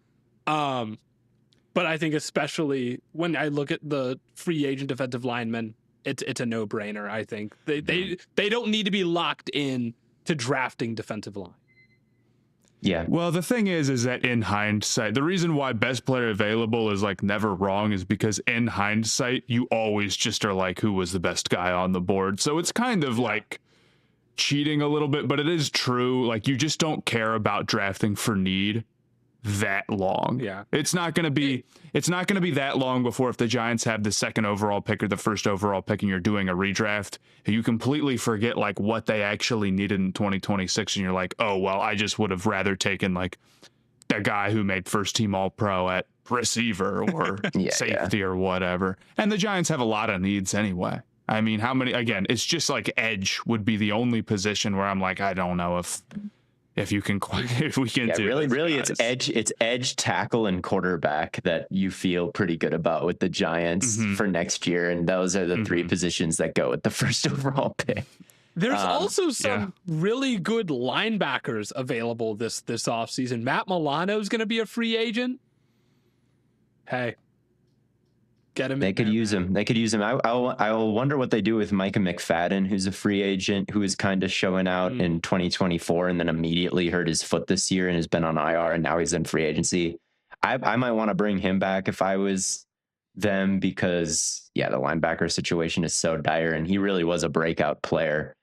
But I think especially when I look at the free agent defensive linemen, it's a no-brainer. I think they don't need to be locked in to drafting defensive line. Yeah. Well, the thing is that in hindsight, the reason why best player available is like never wrong is because in hindsight, you always just are like, who was the best guy on the board? So it's kind of like cheating a little bit, but it is true. Like, you just don't care about drafting for need that long. Yeah. It's not going to be that long before, if the Giants have the 2nd overall pick or the 1st overall pick and you're doing a redraft, you completely forget like what they actually needed in 2026, and you're like, oh well, I just would have rather taken like the guy who made first team all pro at receiver or safety or whatever. And the Giants have a lot of needs anyway. I mean, again, it's just like edge would be the only position where I'm like, I don't know if we can do really it's edge, tackle, and quarterback that you feel pretty good about with the Giants for next year, and those are the 3 positions that go with the 1st overall pick. There's also some really good linebackers available this offseason. Matt Milano is going to be a free agent. Hey, get him. They could use him. I'll wonder what they do with Micah McFadden, who's a free agent, who is kind of showing out in 2024 and then immediately hurt his foot this year and has been on IR, and now he's in free agency. I might want to bring him back if I was them, because the linebacker situation is so dire, and he really was a breakout player.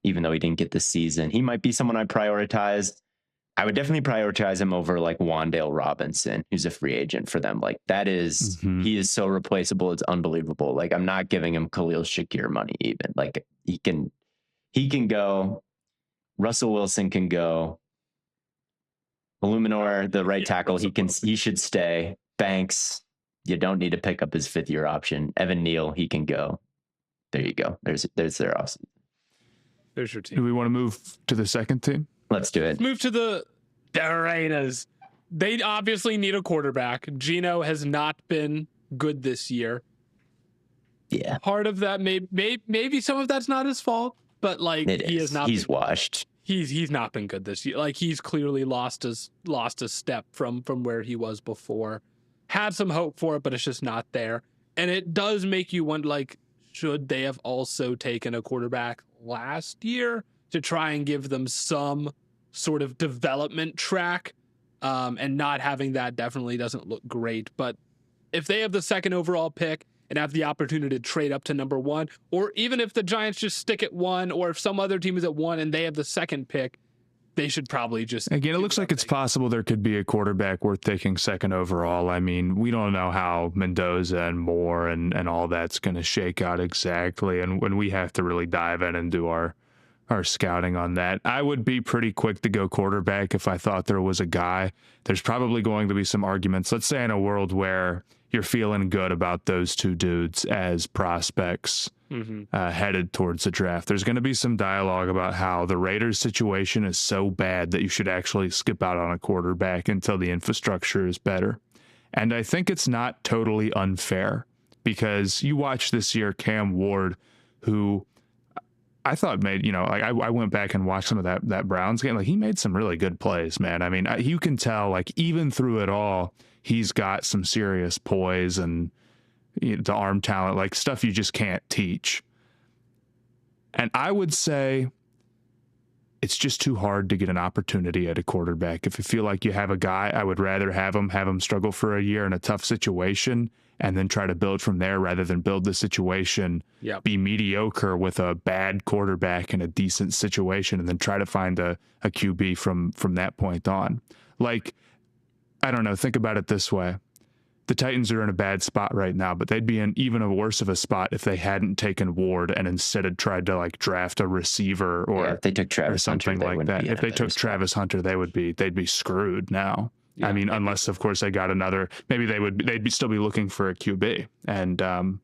Even though he didn't get the season, he might be someone I prioritized. I would definitely prioritize him over like Wan'Dale Robinson, who's a free agent for them. Like, that is, he is so replaceable. It's unbelievable. Like, I'm not giving him Khalil Shakir money even. Like, he can go. Russell Wilson can go. Illuminor, the right tackle, he should stay. Banks, you don't need to pick up his 5th-year option. Evan Neal, he can go. There you go. There's their offseason. There's your team. Do we want to move to the second team? Let's do it. Let's move to the Raiders. They obviously need a quarterback. Geno has not been good this year. Yeah. Part of that, maybe some of that's not his fault, but like he's washed. He's not been good this year. Like, he's clearly lost a step from where he was before. Had some hope for it, but it's just not there. And it does make you wonder, like, should they have also taken a quarterback last year to try and give them some sort of development track? And not having that definitely doesn't look great. But if they have the 2nd overall pick and have the opportunity to trade up to number 1, or even if the Giants just stick at 1, or if some other team is at 1 and they have the 2nd pick, they should probably just... Again, it looks like it's possible there could be a quarterback worth taking 2nd overall. I mean, we don't know how Mendoza and Moore and all that's going to shake out exactly. And when we have to really dive in and do our scouting on that, I would be pretty quick to go quarterback if I thought there was a guy. There's probably going to be some arguments. Let's say in a world where you're feeling good about those two dudes as prospects headed towards the draft. There's going to be some dialogue about how the Raiders situation is so bad that you should actually skip out on a quarterback until the infrastructure is better. And I think it's not totally unfair because you watch this year Cam Ward, who I thought made, like I went back and watched some of that Browns game. Like he made some really good plays, man. I mean, you can tell like even through it all, he's got some serious poise and the arm talent, like stuff you just can't teach. And I would say it's just too hard to get an opportunity at a quarterback. If you feel like you have a guy, I would rather have him struggle for a year in a tough situation and then try to build from there rather than build the situation, be mediocre with a bad quarterback in a decent situation and then try to find a QB from that point on. Like, I don't know, think about it this way. The Titans are in a bad spot right now, but they'd be in even a worse of a spot if they hadn't taken Ward and instead had tried to like draft a receiver or if they took Travis something Hunter, like that. If they took spot. Travis Hunter, they'd be screwed now. I mean, unless of course they got another, maybe they'd still be looking for a QB and,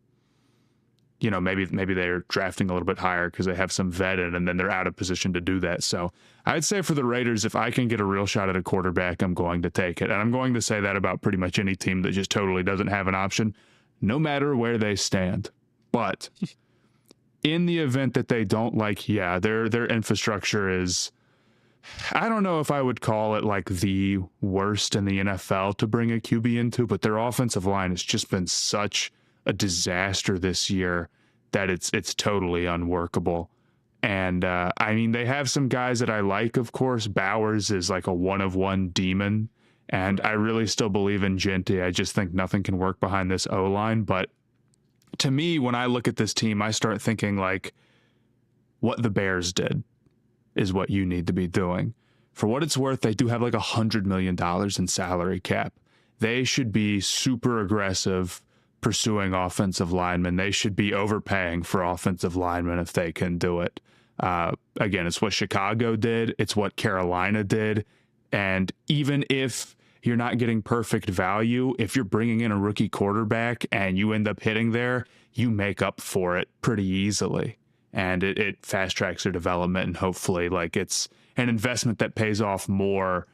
maybe they're drafting a little bit higher because they have some vet in and then they're out of position to do that. So I'd say for the Raiders, if I can get a real shot at a quarterback, I'm going to take it. And I'm going to say that about pretty much any team that just totally doesn't have an option, no matter where they stand. But in the event that they don't their infrastructure is, I don't know if I would call it like the worst in the NFL to bring a QB into, but their offensive line has just been such a disaster this year that it's totally unworkable. And I mean, they have some guys that I like, of course. Bowers is like a one-of-one demon, and I really still believe in Genty. I just think nothing can work behind this O-line. But to me, when I look at this team, I start thinking like what the Bears did is what you need to be doing. For what it's worth, they do have like $100 million in salary cap. They should be super aggressive pursuing offensive linemen. They should be overpaying for offensive linemen if they can do it. Again, it's what Chicago did. It's what Carolina did. And even if you're not getting perfect value, if you're bringing in a rookie quarterback and you end up hitting there, you make up for it pretty easily. And it fast tracks their development, and hopefully like it's an investment that pays off more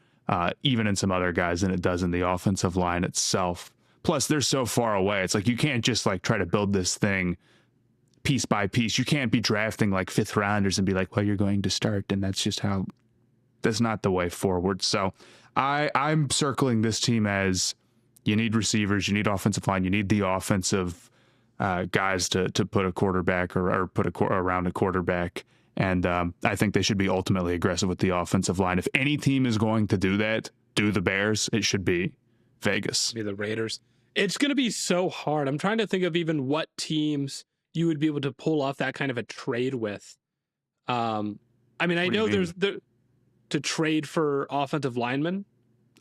even in some other guys than it does in the offensive line itself. Plus, they're so far away. It's like you can't just like try to build this thing piece by piece. You can't be drafting like fifth rounders and be like, well, you're going to start. And that's not the way forward. So I'm circling this team as you need receivers, you need offensive line, you need the offensive guys to put a quarterback or put around a quarterback. And I think they should be ultimately aggressive with the offensive line. If any team is going to do that, do the Bears, it should be Vegas. Be the Raiders. It's going to be so hard. I'm trying to think of even what teams you would be able to pull off that kind of a trade with. I mean, I know there's to trade for offensive linemen.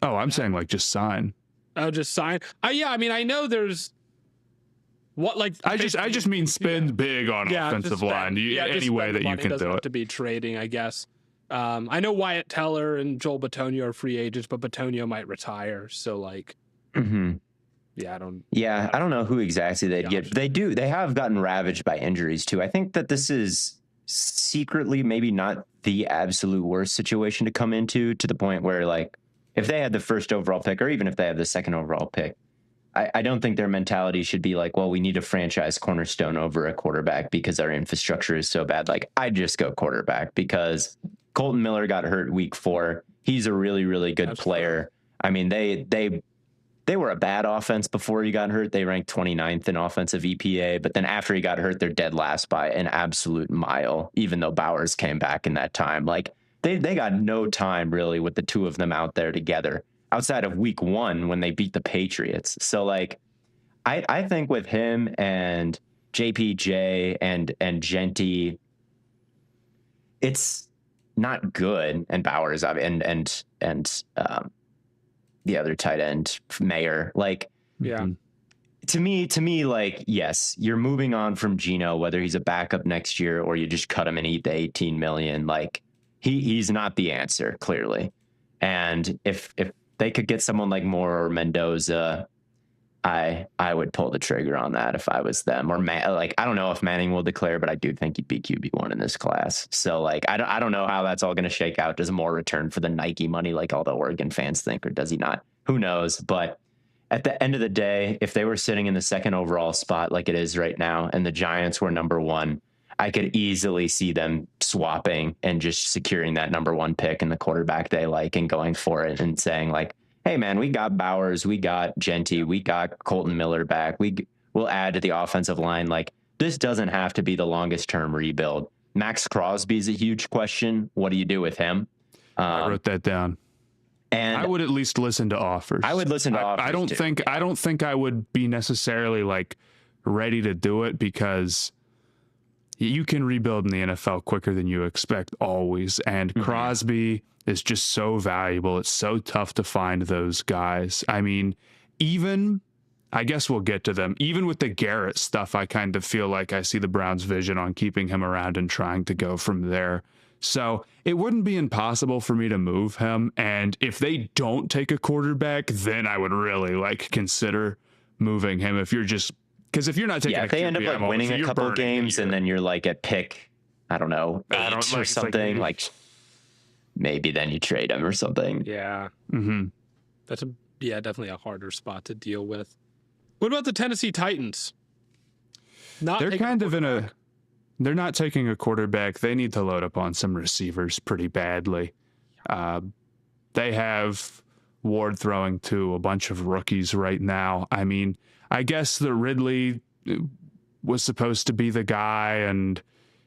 Oh, I'm saying like just sign. Oh, just sign. Yeah, I mean, I know there's what like I just mean spend big on offensive line. Any way that you can do it. To be trading, I guess. I know Wyatt Teller and Joel Bitonio are free agents, but Bitonio might retire. So like, I don't know who exactly they'd get. They have gotten ravaged by injuries too. I think that this is secretly maybe not the absolute worst situation to come into, to the point where like if they had the first overall pick or even if they have the second overall pick, I don't think their mentality should be like, well, we need a franchise cornerstone over a quarterback because our infrastructure is so bad. Like I'd just go quarterback because Colton Miller got hurt week 4. He's a really, really good player. I mean, they were a bad offense before he got hurt. They ranked 29th in offensive EPA, but then after he got hurt, they're dead last by an absolute mile, even though Bowers came back in that time. Like they got no time really with the two of them out there together outside of week 1 when they beat the Patriots. So like, I think with him and JPJ and Genty, it's not good. And Bowers and the other tight end, Mayer, like, to me, like, yes, you're moving on from Geno, whether he's a backup next year or you just cut him and eat the 18 million. Like he's not the answer, clearly. And if they could get someone like Moore or Mendoza, I would pull the trigger on that if I was them. Or like, I don't know if Manning will declare, but I do think he'd be QB1 in this class. So like, I don't know how that's all going to shake out. Does Moore return for the Nike money like all the Oregon fans think, or does he not? Who knows? But at the end of the day, if they were sitting in the second overall spot like it is right now, and the Giants were number one, I could easily see them swapping and just securing that number one pick and the quarterback they like and going for it and saying like, hey man, we got Bowers, we got Genty, we got Colton Miller back. We'll add to the offensive line. Like, this doesn't have to be the longest term rebuild. Max Crosby is a huge question. What do you do with him? I wrote that down. And I would at least listen to offers. I would listen to offers. I don't think I would be necessarily like ready to do it, because you can rebuild in the NFL quicker than you expect always. And Crosby is just so valuable. It's so tough to find those guys. I mean, I guess we'll get to them. Even with the Garrett stuff, I kind of feel like I see the Browns' vision on keeping him around and trying to go from there. So it wouldn't be impossible for me to move him. And if they don't take a quarterback, then I would really like consider moving him. If you're just, because if you're not taking, if they end up like winning a couple games and then you're like at pick, I don't know, 8 or something, like maybe then you trade him or something. Yeah. That's definitely a harder spot to deal with. What about the Tennessee Titans? They're kind of they're not taking a quarterback. They need to load up on some receivers pretty badly. They have Ward throwing to a bunch of rookies right now. I mean, I guess the Ridley was supposed to be the guy and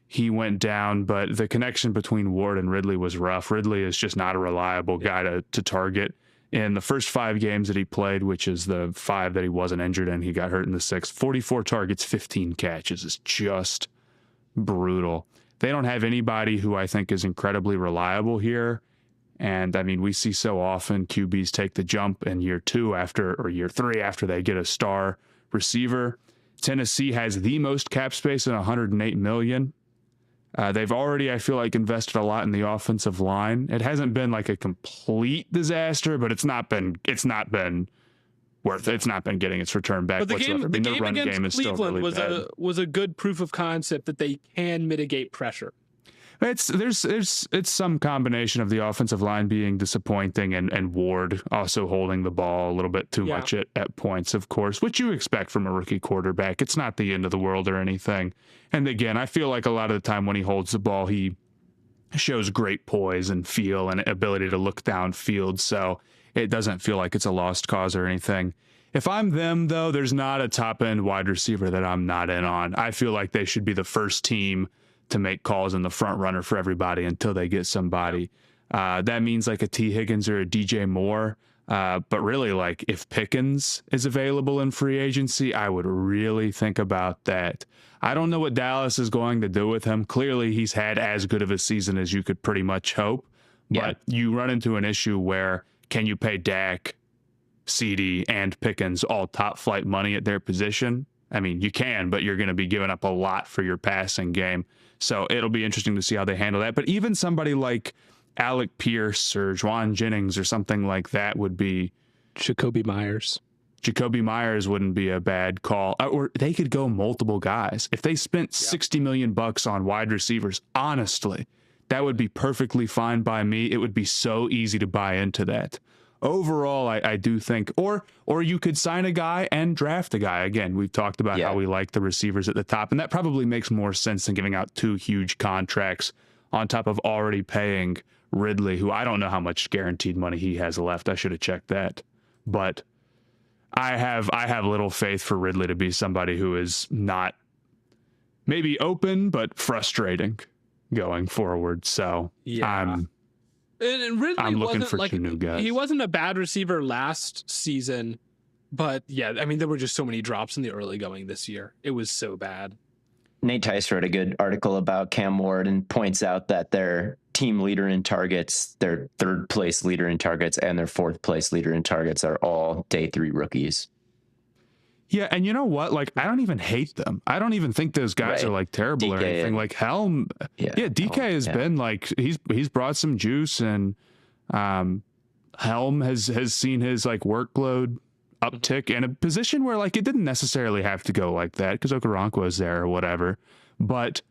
he went down, but the connection between Ward and Ridley was rough. Ridley is just not a reliable guy to target. In the first 5 games that he played, which is the 5 that he wasn't injured in, he got hurt in the 6th, 44 targets, 15 catches is just brutal. They don't have anybody who I think is incredibly reliable here. And I mean, we see so often QBs take the jump in year 2 or year 3 after they get a star receiver. Tennessee has the most cap space at $108 million. They've already, I feel like, invested a lot in the offensive line. It hasn't been like a complete disaster, but it's not been worth it. It's not been getting its return back whatsoever. The game against Cleveland was a good proof of concept that they can mitigate pressure. It's some combination of the offensive line being disappointing and Ward also holding the ball a little bit too much at points, of course, which you expect from a rookie quarterback. It's not the end of the world or anything. And again, I feel like a lot of the time when he holds the ball, he shows great poise and feel and ability to look downfield. So it doesn't feel like it's a lost cause or anything. If I'm them, though, there's not a top-end wide receiver that I'm not in on. I feel like they should be the first team to make calls in the front runner for everybody until they get somebody. That means like a T. Higgins or a DJ Moore. But really, like if Pickens is available in free agency, I would really think about that. I don't know what Dallas is going to do with him. Clearly, he's had as good of a season as you could pretty much hope. But you run into an issue where can you pay Dak, CD, and Pickens all top flight money at their position? I mean, you can, but you're going to be giving up a lot for your passing game. So it'll be interesting to see how they handle that. But even somebody like Alec Pierce or Juwan Jennings or something like that would be... Jacoby Myers wouldn't be a bad call. Or they could go multiple guys. If they spent $60 million on wide receivers, honestly, that would be perfectly fine by me. It would be so easy to buy into that. Overall, I do think, or you could sign a guy and draft a guy. Again, we've talked about how we like the receivers at the top, and that probably makes more sense than giving out 2 huge contracts on top of already paying Ridley, who I don't know how much guaranteed money he has left. I should have checked that. But I have little faith for Ridley to be somebody who is not maybe open, but frustrating going forward. So and Ridley I'm looking for like 2 new guys. He wasn't a bad receiver last season, but I mean, there were just so many drops in the early going this year. It was so bad. Nate Tice wrote a good article about Cam Ward and points out that their team leader in targets, their 3rd place leader in targets, and their 4th place leader in targets are all day 3 rookies. Yeah, and you know what? Like, I don't even hate them. I don't even think those guys are like terrible DK or anything. Like Helm, DK has been like he's brought some juice, and Helm has seen his like workload uptick in a position where like it didn't necessarily have to go like that because Okoronkwo was there or whatever. But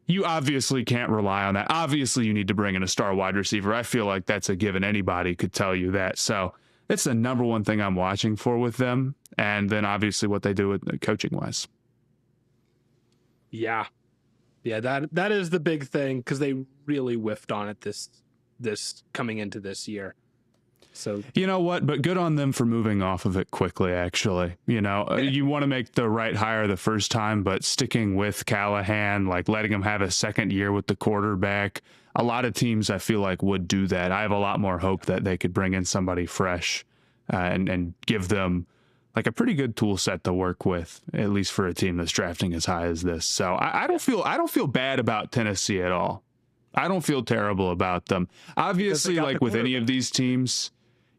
you obviously can't rely on that. Obviously, you need to bring in a star wide receiver. I feel like that's a given. Anybody could tell you that. So that's the number one thing I'm watching for with them. And then obviously what they do with coaching wise. Yeah, that is the big thing because they really whiffed on it this coming into this year. So you know what? But good on them for moving off of it quickly. Actually, you want to make the right hire the first time, but sticking with Callahan, like letting him have a second year with the quarterback. A lot of teams I feel like would do that. I have a lot more hope that they could bring in somebody fresh and give them like a pretty good tool set to work with, at least for a team that's drafting as high as this. So I don't feel bad about Tennessee at all. I don't feel terrible about them. Obviously, like with any of these teams,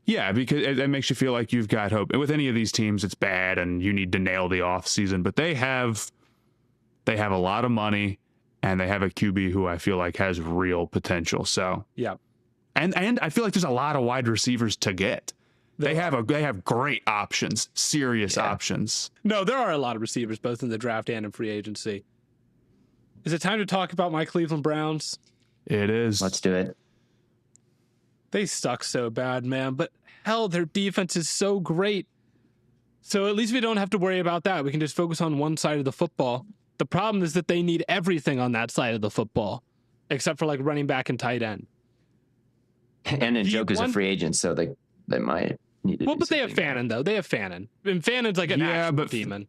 yeah, because it makes you feel like you've got hope. And with any of these teams, it's bad and you need to nail the offseason. But they have a lot of money and they have a QB who I feel like has real potential. So yeah, and I feel like there's a lot of wide receivers to get. They have great options, serious options. No, there are a lot of receivers both in the draft and in free agency. Is it time to talk about my Cleveland Browns? It is. Let's do it. They suck so bad, man. But hell, their defense is so great. So at least we don't have to worry about that. We can just focus on one side of the football. The problem is that they need everything on that side of the football, except for like running back and tight end. And Njoku's a free agent, so they might need to. Well, but they have Fannin though. They have Fannin, and Fannon's like an actual demon.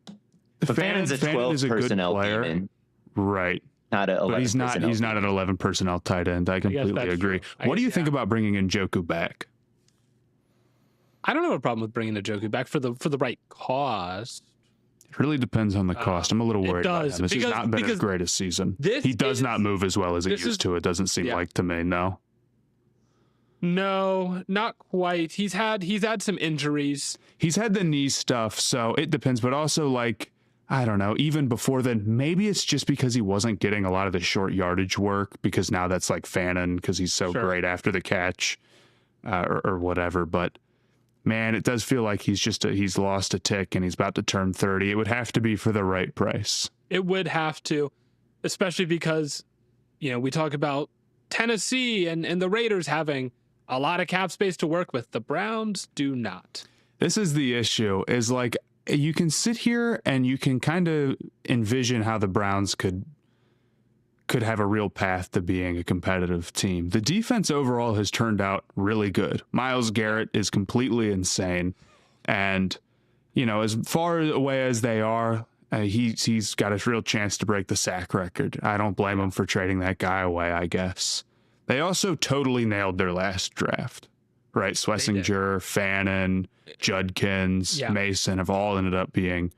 But Fannon's a 12 personnel demon, right? Not a 11. But he's not an 11 personnel tight end. I completely agree. What do you think about bringing Njoku back? I don't have a problem with bringing Njoku back for the right cost. It really depends on the cost. I'm a little worried about him. This has not been his greatest season. He does not move as well as he used to. It doesn't seem like to me. No, not quite. He's had some injuries. He's had the knee stuff, so it depends. But also, like, I don't know, even before then, maybe it's just because he wasn't getting a lot of the short yardage work because now that's like Fannin because he's so great after the catch or whatever. But man, it does feel like he's lost a tick and he's about to turn 30. It would have to be for the right price. It would have to, especially because, we talk about Tennessee and the Raiders having a lot of cap space to work with. The Browns do not. This is the issue, is like, you can sit here and you can kind of envision how the Browns could have a real path to being a competitive team. The defense overall has turned out really good. Myles Garrett is completely insane. And, as far away as they are, he's got a real chance to break the sack record. I don't blame him for trading that guy away, I guess. They also totally nailed their last draft. Right, Schlesinger, Fannin, Judkins, Mason have all ended up being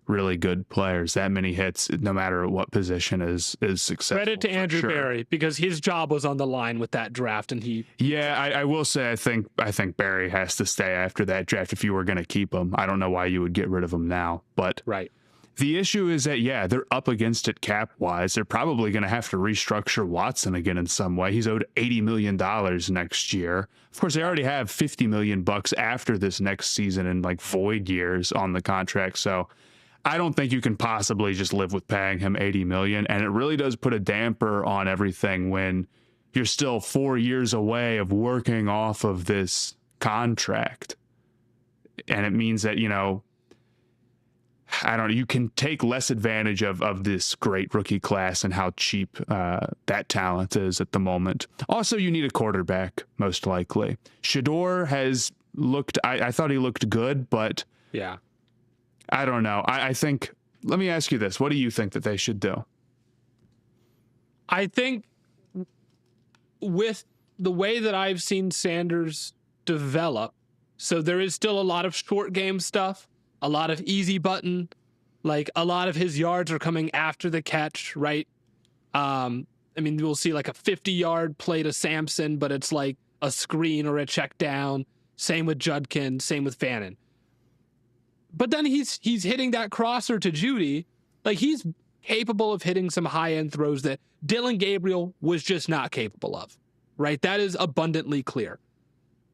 really good players. That many hits, no matter what position, is successful. Credit to Andrew Berry because his job was on the line with that draft, and he. Yeah, I will say I think Berry has to stay after that draft if you were going to keep him. I don't know why you would get rid of him now, but right. The issue is that, they're up against it cap-wise. They're probably going to have to restructure Watson again in some way. He's owed $80 million next year. Of course, they already have $50 million after this next season in like void years on the contract. So I don't think you can possibly just live with paying him $80 million. And it really does put a damper on everything when you're still 4 years away of working off of this contract. And it means that, you can take less advantage of this great rookie class and how cheap that talent is at the moment. Also, you need a quarterback, most likely. Shador has looked, I thought he looked good, but yeah, I don't know. I think, let me ask you this. What do you think that they should do? I think with the way that I've seen Sanders develop, so there is still a lot of short game stuff. A lot of easy button, like a lot of his yards are coming after the catch, right? We'll see like a 50-yard play to Sampson, but it's like a screen or a check down. Same with Judkins, same with Fannin. But then he's hitting that crosser to Judy. Like he's capable of hitting some high-end throws that Dylan Gabriel was just not capable of, right? That is abundantly clear.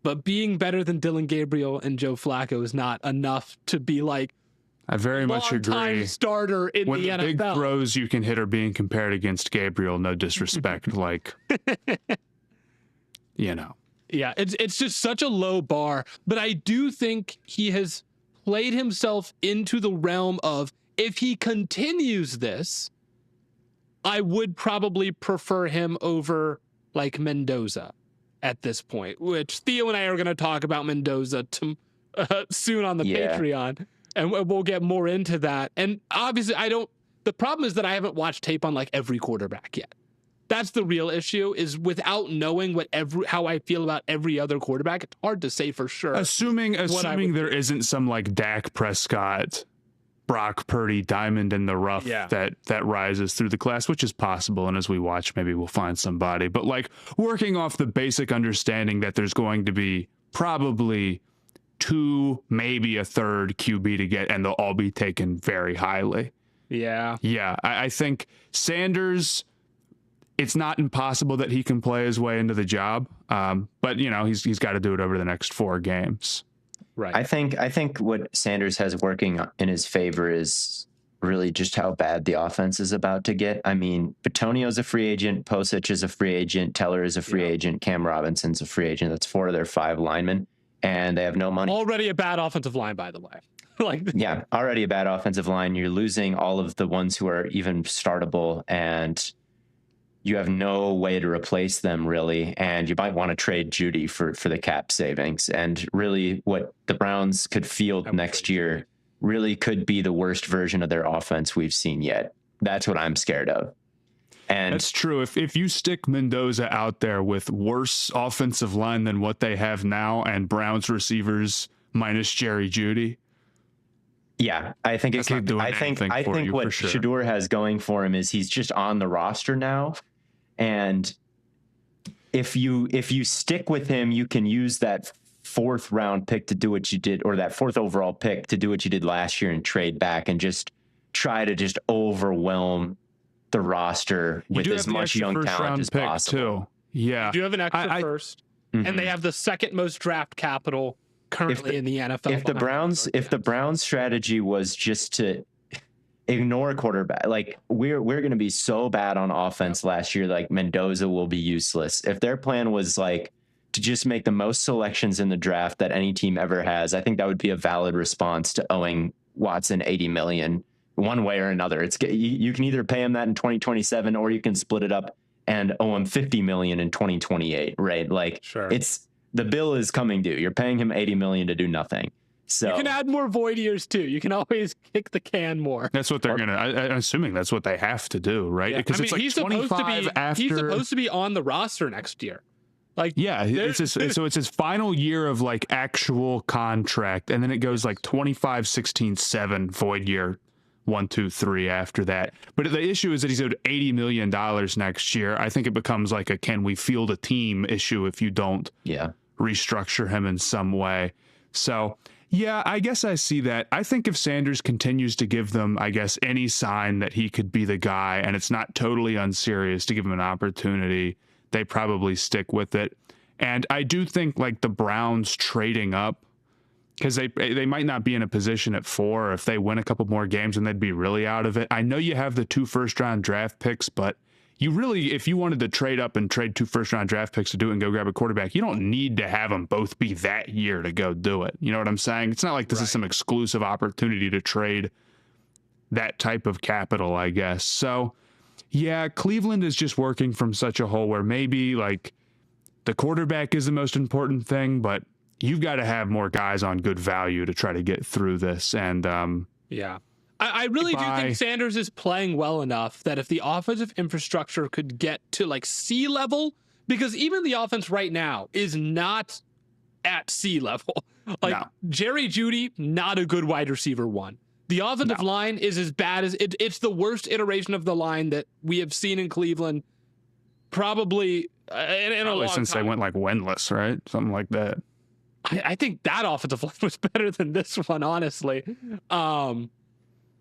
but being better than Dylan Gabriel and Joe Flacco is not enough to be like I very much agree. Starter in when the NFL. Big throws you can hit are being compared against Gabriel, no disrespect, like, you know. Yeah, it's just such a low bar, but I do think he has played himself into the realm of, if he continues this, I would probably prefer him over like Mendoza at this point, which Theo and I are going to talk about Mendoza soon on the Patreon, and we'll get more into that. And obviously the problem is that I haven't watched tape on like every quarterback yet. That's the real issue, is without knowing how I feel about every other quarterback, it's hard to say for sure. Assuming there isn't some like Dak Prescott, Brock Purdy diamond in the rough that rises through the class, which is possible. And as we watch, maybe we'll find somebody. But like working off the basic understanding that there's going to be probably 2, maybe a third QB to get, and they'll all be taken very highly. Yeah. Yeah. I think Sanders, it's not impossible that he can play his way into the job. But you know, he's got to do it over the next 4 games. Right. I think what Sanders has working in his favor is really just how bad the offense is about to get. I mean, Bitonio's a free agent, Posich is a free agent, Teller is a free agent, Cam Robinson's a free agent. That's 4 of their 5 linemen, and they have no money. Already a bad offensive line, by the way. Already a bad offensive line. You're losing all of the ones who are even startable, and you have no way to replace them, really, and you might want to trade Judy for the cap savings. And really, what the Browns could field next year really could be the worst version of their offense we've seen yet. That's what I'm scared of. And that's true. If you stick Mendoza out there with worse offensive line than what they have now, and Browns receivers minus Jerry Judy, I think what Shedeur has going for him is he's just on the roster now. And if you stick with him, you can use that 4th round pick to do what you did, or that 4th overall pick to do what you did last year and trade back and just try to just overwhelm the roster with as much young talent as possible. Too. Yeah. You do have an extra first, and they have the 2nd most draft capital currently in the NFL. If the Browns strategy was just to ignore a quarterback, like we're going to be so bad on offense last year, like Mendoza will be useless. If their plan was like to just make the most selections in the draft that any team ever has, I think that would be a valid response to owing Watson $80 million one way or another. It's you can either pay him that in 2027 or you can split it up and owe him $50 million in 2028, right? Like, it's the bill is coming due. You're paying him $80 million to do nothing. So you can add more void years too. You can always kick the can more. That's what they're I'm assuming that's what they have to do, right? Because it's like he's 25 after. He's supposed to be on the roster next year. Like, it's his final year of like actual contract, and then it goes like 25, 16, 7 void year, 1, 2, 3 after that. But the issue is that he's owed $80 million next year. I think it becomes like a can we field a team issue if you don't restructure him in some way. So. Yeah, I guess I see that. I think if Sanders continues to give them, I guess, any sign that he could be the guy, and it's not totally unserious to give him an opportunity, they probably stick with it. And I do think like the Browns trading up, because they might not be in a position at 4. If they win a couple more games, and they'd be really out of it. I know you have the 2 first-round draft picks, but you really, if you wanted to trade up and trade 2 first-round draft picks to do it and go grab a quarterback, you don't need to have them both be that year to go do it. You know what I'm saying? It's not like this is some exclusive opportunity to trade that type of capital, I guess. So, yeah, Cleveland is just working from such a hole where maybe like the quarterback is the most important thing, but you've got to have more guys on good value to try to get through this. And I really do think Sanders is playing well enough that if the offensive infrastructure could get to like sea level, because even the offense right now is not at sea level. Jerry Judy, not a good wide receiver 1. The offensive line is as bad as it's the worst iteration of the line that we have seen in Cleveland, probably in a long since time. They went like winless, right? Something like that. I think that offensive line was better than this one, honestly.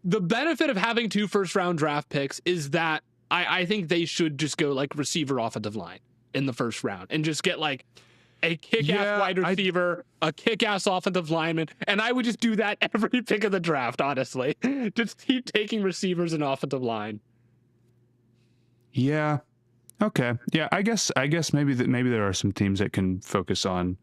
The benefit of having 2 first-round draft picks is that I think they should just go like receiver offensive line in the first round and just get like a kick-ass wide receiver, a kick-ass offensive lineman, and I would just do that every pick of the draft, honestly. Just keep taking receivers and offensive line. Yeah. Okay. Yeah, I guess maybe there are some teams that can focus on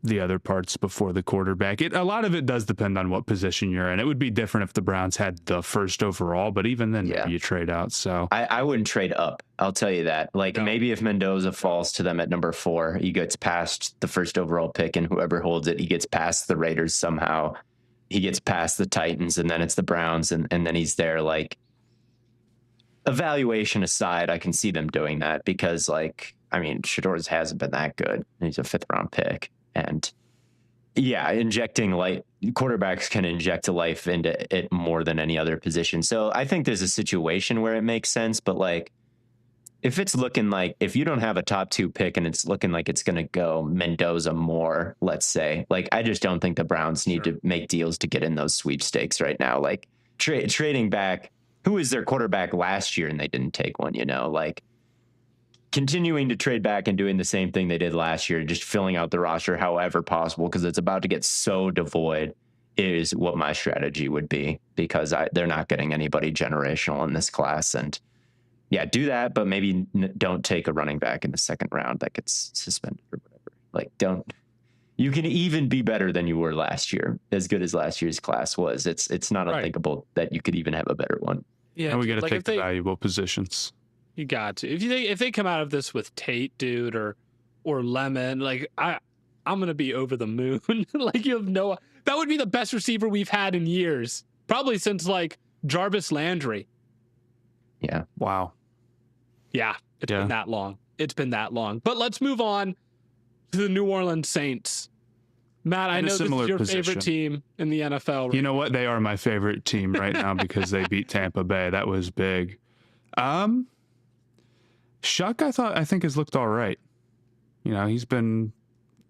the other parts before the quarterback. A lot of it does depend on what position you're in. It would be different if the Browns had the first overall, but even then maybe you trade out. So I wouldn't trade up. I'll tell you that. Maybe if Mendoza falls to them at number 4, he gets past the first overall pick, and whoever holds it, he gets past the Raiders somehow. He gets past the Titans, and then it's the Browns, and then he's there. Like, evaluation aside, I can see them doing that because, Shador's hasn't been that good. He's a 5th round pick. And injecting quarterbacks can inject life into it more than any other position. So I think there's a situation where it makes sense, but if it's looking like, if you don't have a top 2 pick and it's looking like it's going to go Mendoza more, let's say, I just don't think the Browns need to make deals to get in those sweepstakes right now. Trading back, who was their quarterback last year and they didn't take one, continuing to trade back and doing the same thing they did last year, just filling out the roster however possible, because it's about to get so devoid, is what my strategy would be, because they're not getting anybody generational in this class. And do that, but maybe don't take a running back in the 2nd round that gets suspended or whatever. You can even be better than you were last year, as good as last year's class was. It's not unthinkable that you could even have a better one. Yeah, and we got to take the valuable positions. You got to. If they come out of this with Tate, dude, or Lemon, I'm gonna be over the moon. You have that would be the best receiver we've had in years, probably since Jarvis Landry. Yeah. Wow. Yeah. It's been that long. But let's move on to the New Orleans Saints. Matt, I know this is your favorite team in the NFL. Right? You know what? They are my favorite team right now because they beat Tampa Bay. That was big. Shuck, I think has looked all right. He's been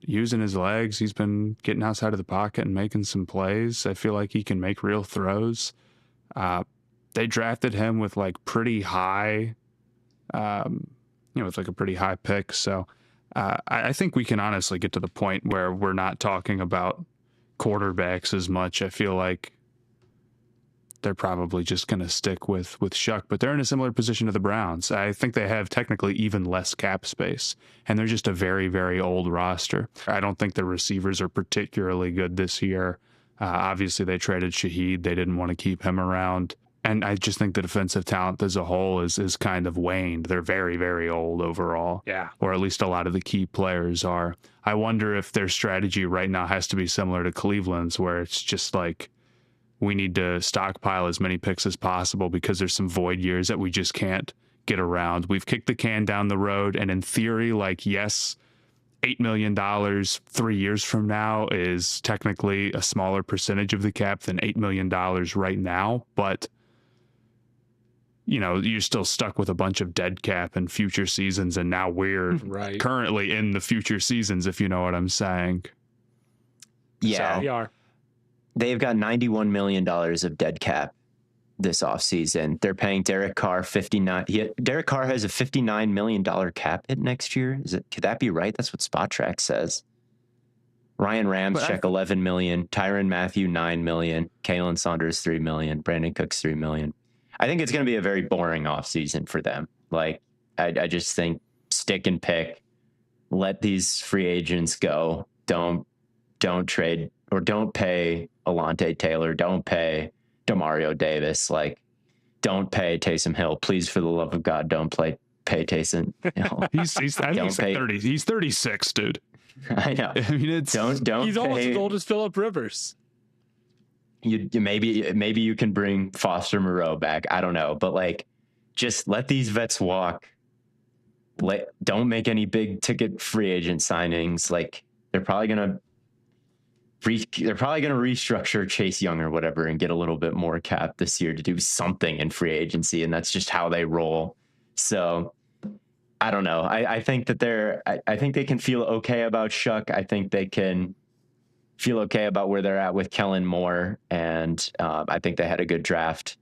using his legs. He's been getting outside of the pocket and making some plays. I feel like he can make real throws. They drafted him with pretty high, with a pretty high pick. So I think we can honestly get to the point where we're not talking about quarterbacks as much. I feel like they're probably just going to stick with Shuck, but they're in a similar position to the Browns. I think they have technically even less cap space, and they're just a very, very old roster. I don't think the receivers are particularly good this year. Obviously, they traded Shaheed. They didn't want to keep him around. And I just think the defensive talent as a whole is kind of waned. They're very, very old overall. Yeah. Or at least a lot of the key players are. I wonder if their strategy right now has to be similar to Cleveland's, where it's just we need to stockpile as many picks as possible because there's some void years that we just can't get around. We've kicked the can down the road, and in theory, yes, $8 million 3 years from now is technically a smaller percentage of the cap than $8 million right now, but you're still stuck with a bunch of dead cap in future seasons, and now we're currently in the future seasons, if you know what I'm saying. Yeah, so, we are. They've got $91 million of dead cap this offseason. They're paying Derek Carr Derek Carr has a $59 million cap hit next year. Could that be right? That's what SpotTrack says. Ryan Ramczyk, $11 million. Tyrann Mathieu, $9 million. Kalen Saunders, $3 million. Brandon Cooks, $3 million. I think it's going to be a very boring offseason for them. I just think stick and pick. Let these free agents go. Don't trade or don't pay Alontae Taylor. Don't pay Demario Davis. Don't pay Taysom Hill. Please, for the love of God, don't pay Taysom Hill. He's 36, dude. I know. I mean, don't. He's almost as old as Phillip Rivers. You maybe you can bring Foster Moreau back. I don't know, but just let these vets walk. Don't make any big ticket free agent signings. They're probably gonna restructure Chase Young or whatever and get a little bit more cap this year to do something in free agency, and that's just how they roll. So I don't know. I think that I think they can feel okay about Shuck. I think they can feel okay about where they're at with Kellen Moore, and I think they had a good draft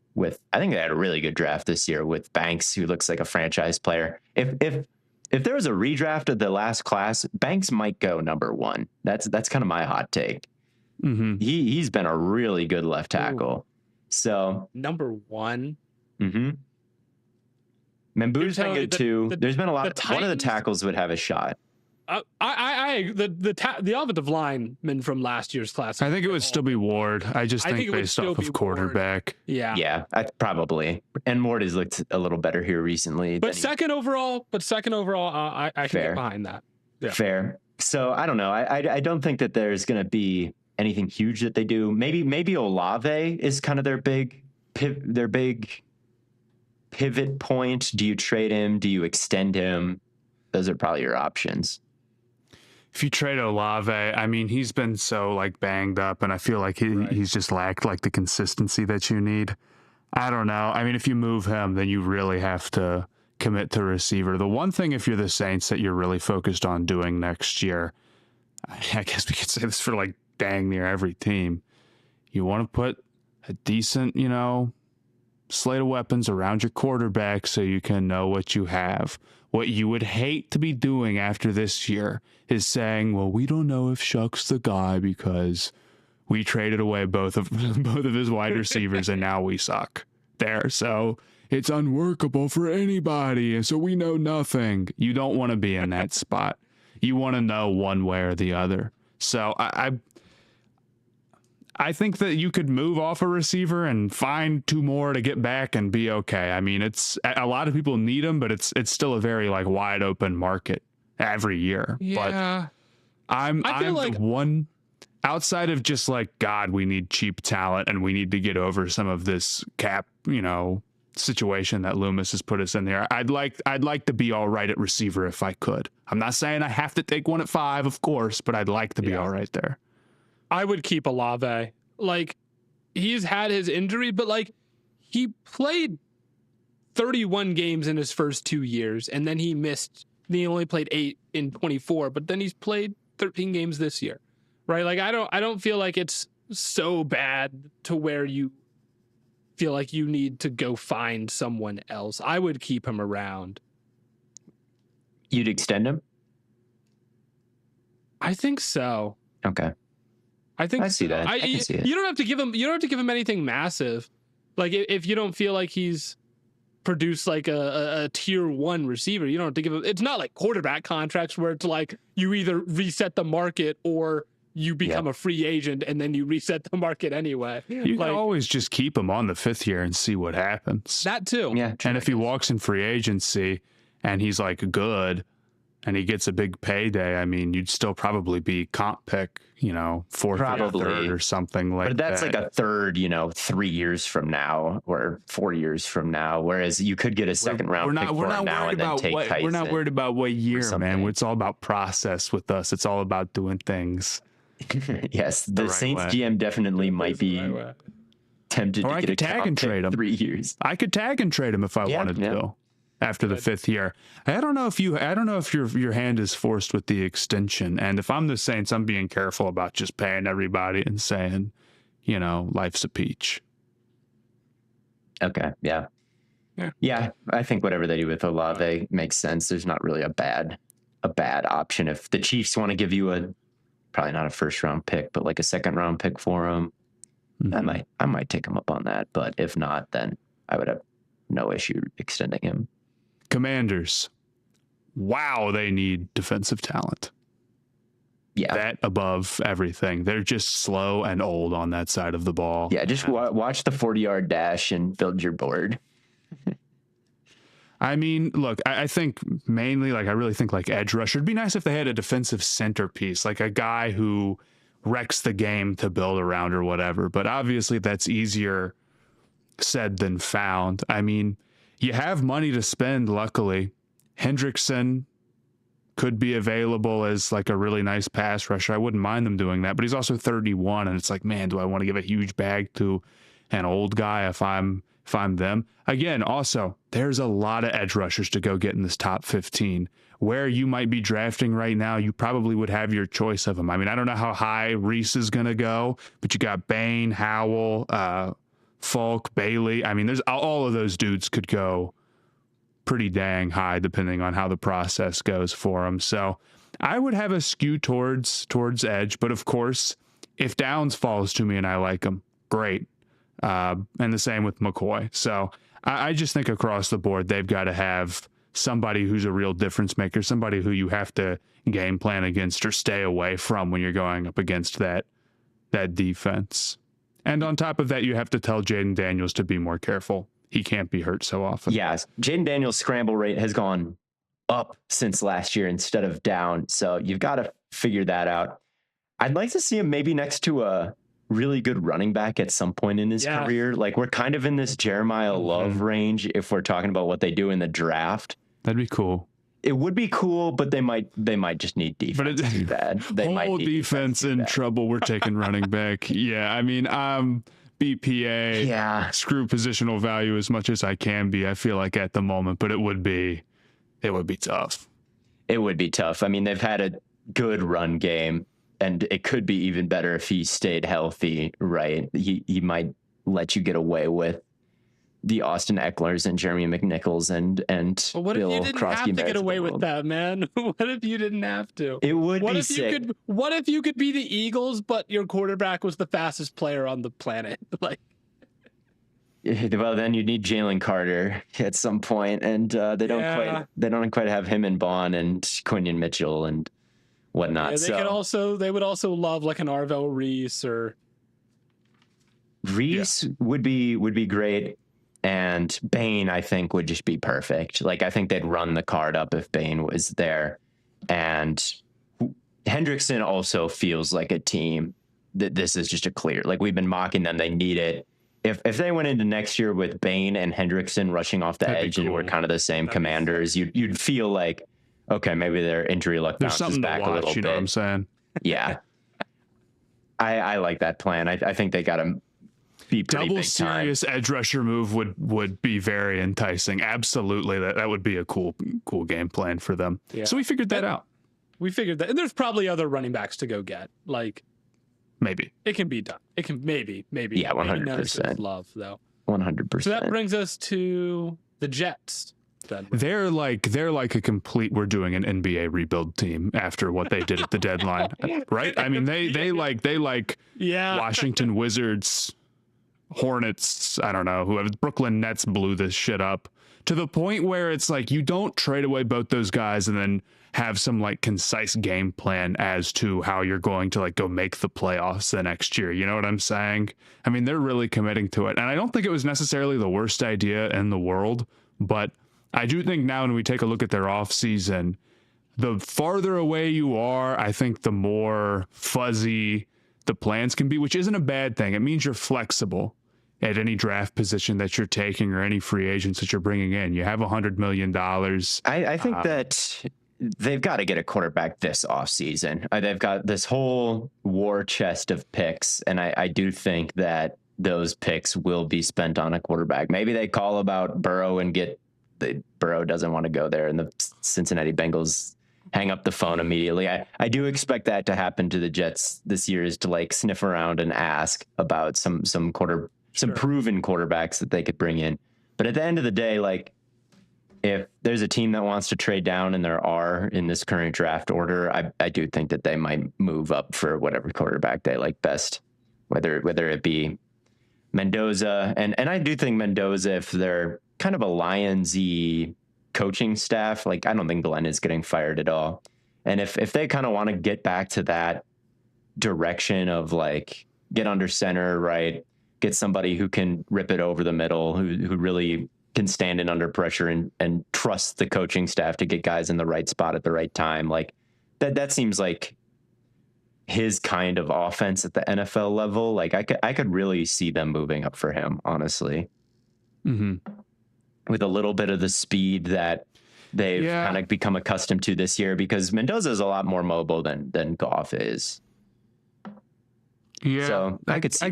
I think they had a really good draft this year with Banks, who looks like a franchise player. If if there was a redraft of the last class, Banks might go number 1. That's kind of my hot take. Mm-hmm. He's been a really good left tackle. So number 1. Mm-hmm. Mambu's been good too. There's been a lot. One of the tackles would have a shot. The offensive lineman from last year's class. I think it would still be Ward. I just think based off of quarterback. Ward. Yeah, probably. And Ward has looked a little better here recently. But second overall, I can get behind that. Yeah. Fair. So I don't know. I don't think that there's going to be anything huge that they do. Maybe Olave is kind of their big pivot point. Do you trade him? Do you extend him? Those are probably your options. If you trade Olave, I mean, he's been so like banged up, and I feel like he's just lacked like the consistency that you need. I don't know. I mean, if you move him, then you really have to commit to receiver. The one thing, if you're the Saints, that you're really focused on doing next year, I guess we could say this for like dang near every team, you want to put a decent, slate of weapons around your quarterback so you can know what you have. What you would hate to be doing after this year is saying, well, we don't know if Shuck's the guy because we traded away both of his wide receivers and now we suck there. So it's unworkable for anybody. And so we know nothing. You don't want to be in that spot. You want to know one way or the other. So I think that you could move off a receiver and find 2 more to get back and be okay. I mean, it's a lot of people need them, but it's still a very like wide open market every year. Yeah. But I'm like one outside of just like, God, we need cheap talent and we need to get over some of this cap, situation that Loomis has put us in there. I'd like to be all right at receiver if I could. I'm not saying I have to take one at 5, of course, but I'd like to be all right there. I would keep Olave. Like, he's had his injury, but like, he played 31 games in his first 2 years, and then he only played 8 in 24, but then he's played 13 games this year, right? Like, I don't feel like it's so bad to where you feel like you need to go find someone else. I would keep him around. You'd extend him? I think so. Okay. I see that. I can see it. You don't have to give him anything massive. Like, if you don't feel like he's produced like a tier 1 receiver, you don't have to give him. It's not like quarterback contracts where it's like you either reset the market or you become a free agent and then you reset the market anyway. You can always just keep him on the 5th year and see what happens. That too. Yeah. And if he walks in free agency and he's like good and he gets a big payday, I mean, you'd still probably be comp pick, 4th or 3rd or something like that. But that's like a 3rd, 3 years from now or 4 years from now. Whereas you could get a second round pick for him now and then take Tyson. We're not worried about what year, man. It's all about process with us. It's all about doing things. Yes, the Saints GM definitely might be tempted to get a tag and trade him 3 years. I could tag and trade him if I wanted to. After the 5th year, I don't know if your hand is forced with the extension, and if I'm the Saints, I'm being careful about just paying everybody and saying, life's a peach. Okay, yeah. I think whatever they do with Olave makes sense. There's not really a bad option. If the Chiefs want to give you probably not a 1st round pick, but like a 2nd round pick for him, I might take him up on that. But if not, then I would have no issue extending him. Commanders. Wow, they need defensive talent. Yeah. That above everything. They're just slow and old on that side of the ball. Yeah, just watch the 40-yard dash and build your board. I mean, look, I think mainly, I really think edge rusher. It'd be nice if they had a defensive centerpiece, like a guy who wrecks the game to build around or whatever. But obviously that's easier said than found. I mean, you have money to spend, luckily. Hendrickson could be available as a really nice pass rusher. I wouldn't mind them doing that, but he's also 31, and it's like, man, do I want to give a huge bag to an old guy if I'm them? Again, also, there's a lot of edge rushers to go get in this top 15. Where you might be drafting right now, you probably would have your choice of them. I mean, I don't know how high Reese is going to go, but you got Bain, Howell, Falk, Bailey. I mean, there's all of those dudes could go pretty dang high depending on how the process goes for him. So I would have a skew towards edge, but of course, if Downs falls to me and I like him, great. And the same with McCoy. So I just think across the board, they've got to have somebody who's a real difference maker, somebody who you have to game plan against or stay away from when you're going up against that defense. And on top of that, you have to tell Jaden Daniels to be more careful. He can't be hurt so often. Yes, Jaden Daniels' scramble rate has gone up since last year instead of down. So you've got to figure that out. I'd like to see him maybe next to a really good running back at some point in his career. Like, we're kind of in this Jeremiah Love range if we're talking about what they do in the draft. That'd be cool. It would be cool, but they might just need defense too bad. They whole defense in trouble. We're taking running back. Yeah, I mean, BPA. Yeah, screw positional value as much as I can be. I feel like at the moment, but it would be tough. It would be tough. I mean, they've had a good run game, and it could be even better if he stayed healthy. Right? He might let you get away with the Austin Ecklers and Jeremy McNichols and well, what Bill if you didn't Krosky have to get away with that, man? What if you didn't have to? It would what be if sick. What if you could be the Eagles, but your quarterback was the fastest player on the planet? Like, well, then you need Jalen Carter at some point, and they don't quite have him and Bond and Quinion Mitchell and whatnot. Yeah, they would also love like an Arvell Reese or Reese would be great. And Bain, I think, would just be perfect. Like, I think they'd run the card up if Bain was there. And Hendrickson also feels like a team that this is just a clear, like, we've been mocking them. They need it. If they went into next year with Bain and Hendrickson rushing off the edge and we're kind of the same commanders, you'd feel like, okay, maybe their injury luck bounces back a little bit. You know what I'm saying? Yeah. I like that plan. I think they got to be pretty double big serious time. Edge rusher move would be very enticing. Absolutely, that would be a cool game plan for them. Yeah. So we figured that out. We figured that, and there's probably other running backs to go get. Like, maybe it can be done. It can maybe. Yeah, 100%. Love though. 100%. So that brings us to the Jets. Then. They're like a complete. We're doing an NBA rebuild team after what they did at the deadline, right? I mean, they like Washington Wizards, Hornets, I don't know, whoever, Brooklyn Nets blew this shit up to the point where it's like you don't trade away both those guys and then have some like concise game plan as to how you're going to like go make the playoffs the next year. You know what I'm saying? I mean, they're really committing to it. And I don't think it was necessarily the worst idea in the world, but I do think now when we take a look at their offseason, the farther away you are, I think the more fuzzy the plans can be, which isn't a bad thing. It means you're flexible at any draft position that you're taking or any free agents that you're bringing in. You have $100 million. I think that they've got to get a quarterback this offseason. They've got this whole war chest of picks, and I do think that those picks will be spent on a quarterback. Maybe they call about Burrow and Burrow doesn't want to go there, and the Cincinnati Bengals hang up the phone immediately. I do expect that to happen to the Jets this year, is to like sniff around and ask about some proven quarterbacks that they could bring in. But at the end of the day, like, if there's a team that wants to trade down, and there are in this current draft order, I do think that they might move up for whatever quarterback they like best, whether it be Mendoza. And I do think Mendoza, if they're kind of a Lions-y coaching staff, like, I don't think Glenn is getting fired at all. And if they kind of want to get back to that direction of like get under center, right? Get somebody who can rip it over the middle, who really can stand in under pressure and trust the coaching staff to get guys in the right spot at the right time. Like that seems like his kind of offense at the NFL level. Like I could really see them moving up for him, honestly. Mm-hmm. With a little bit of the speed that they've kind of become accustomed to this year, because Mendoza is a lot more mobile than Goff is. Yeah. So I could see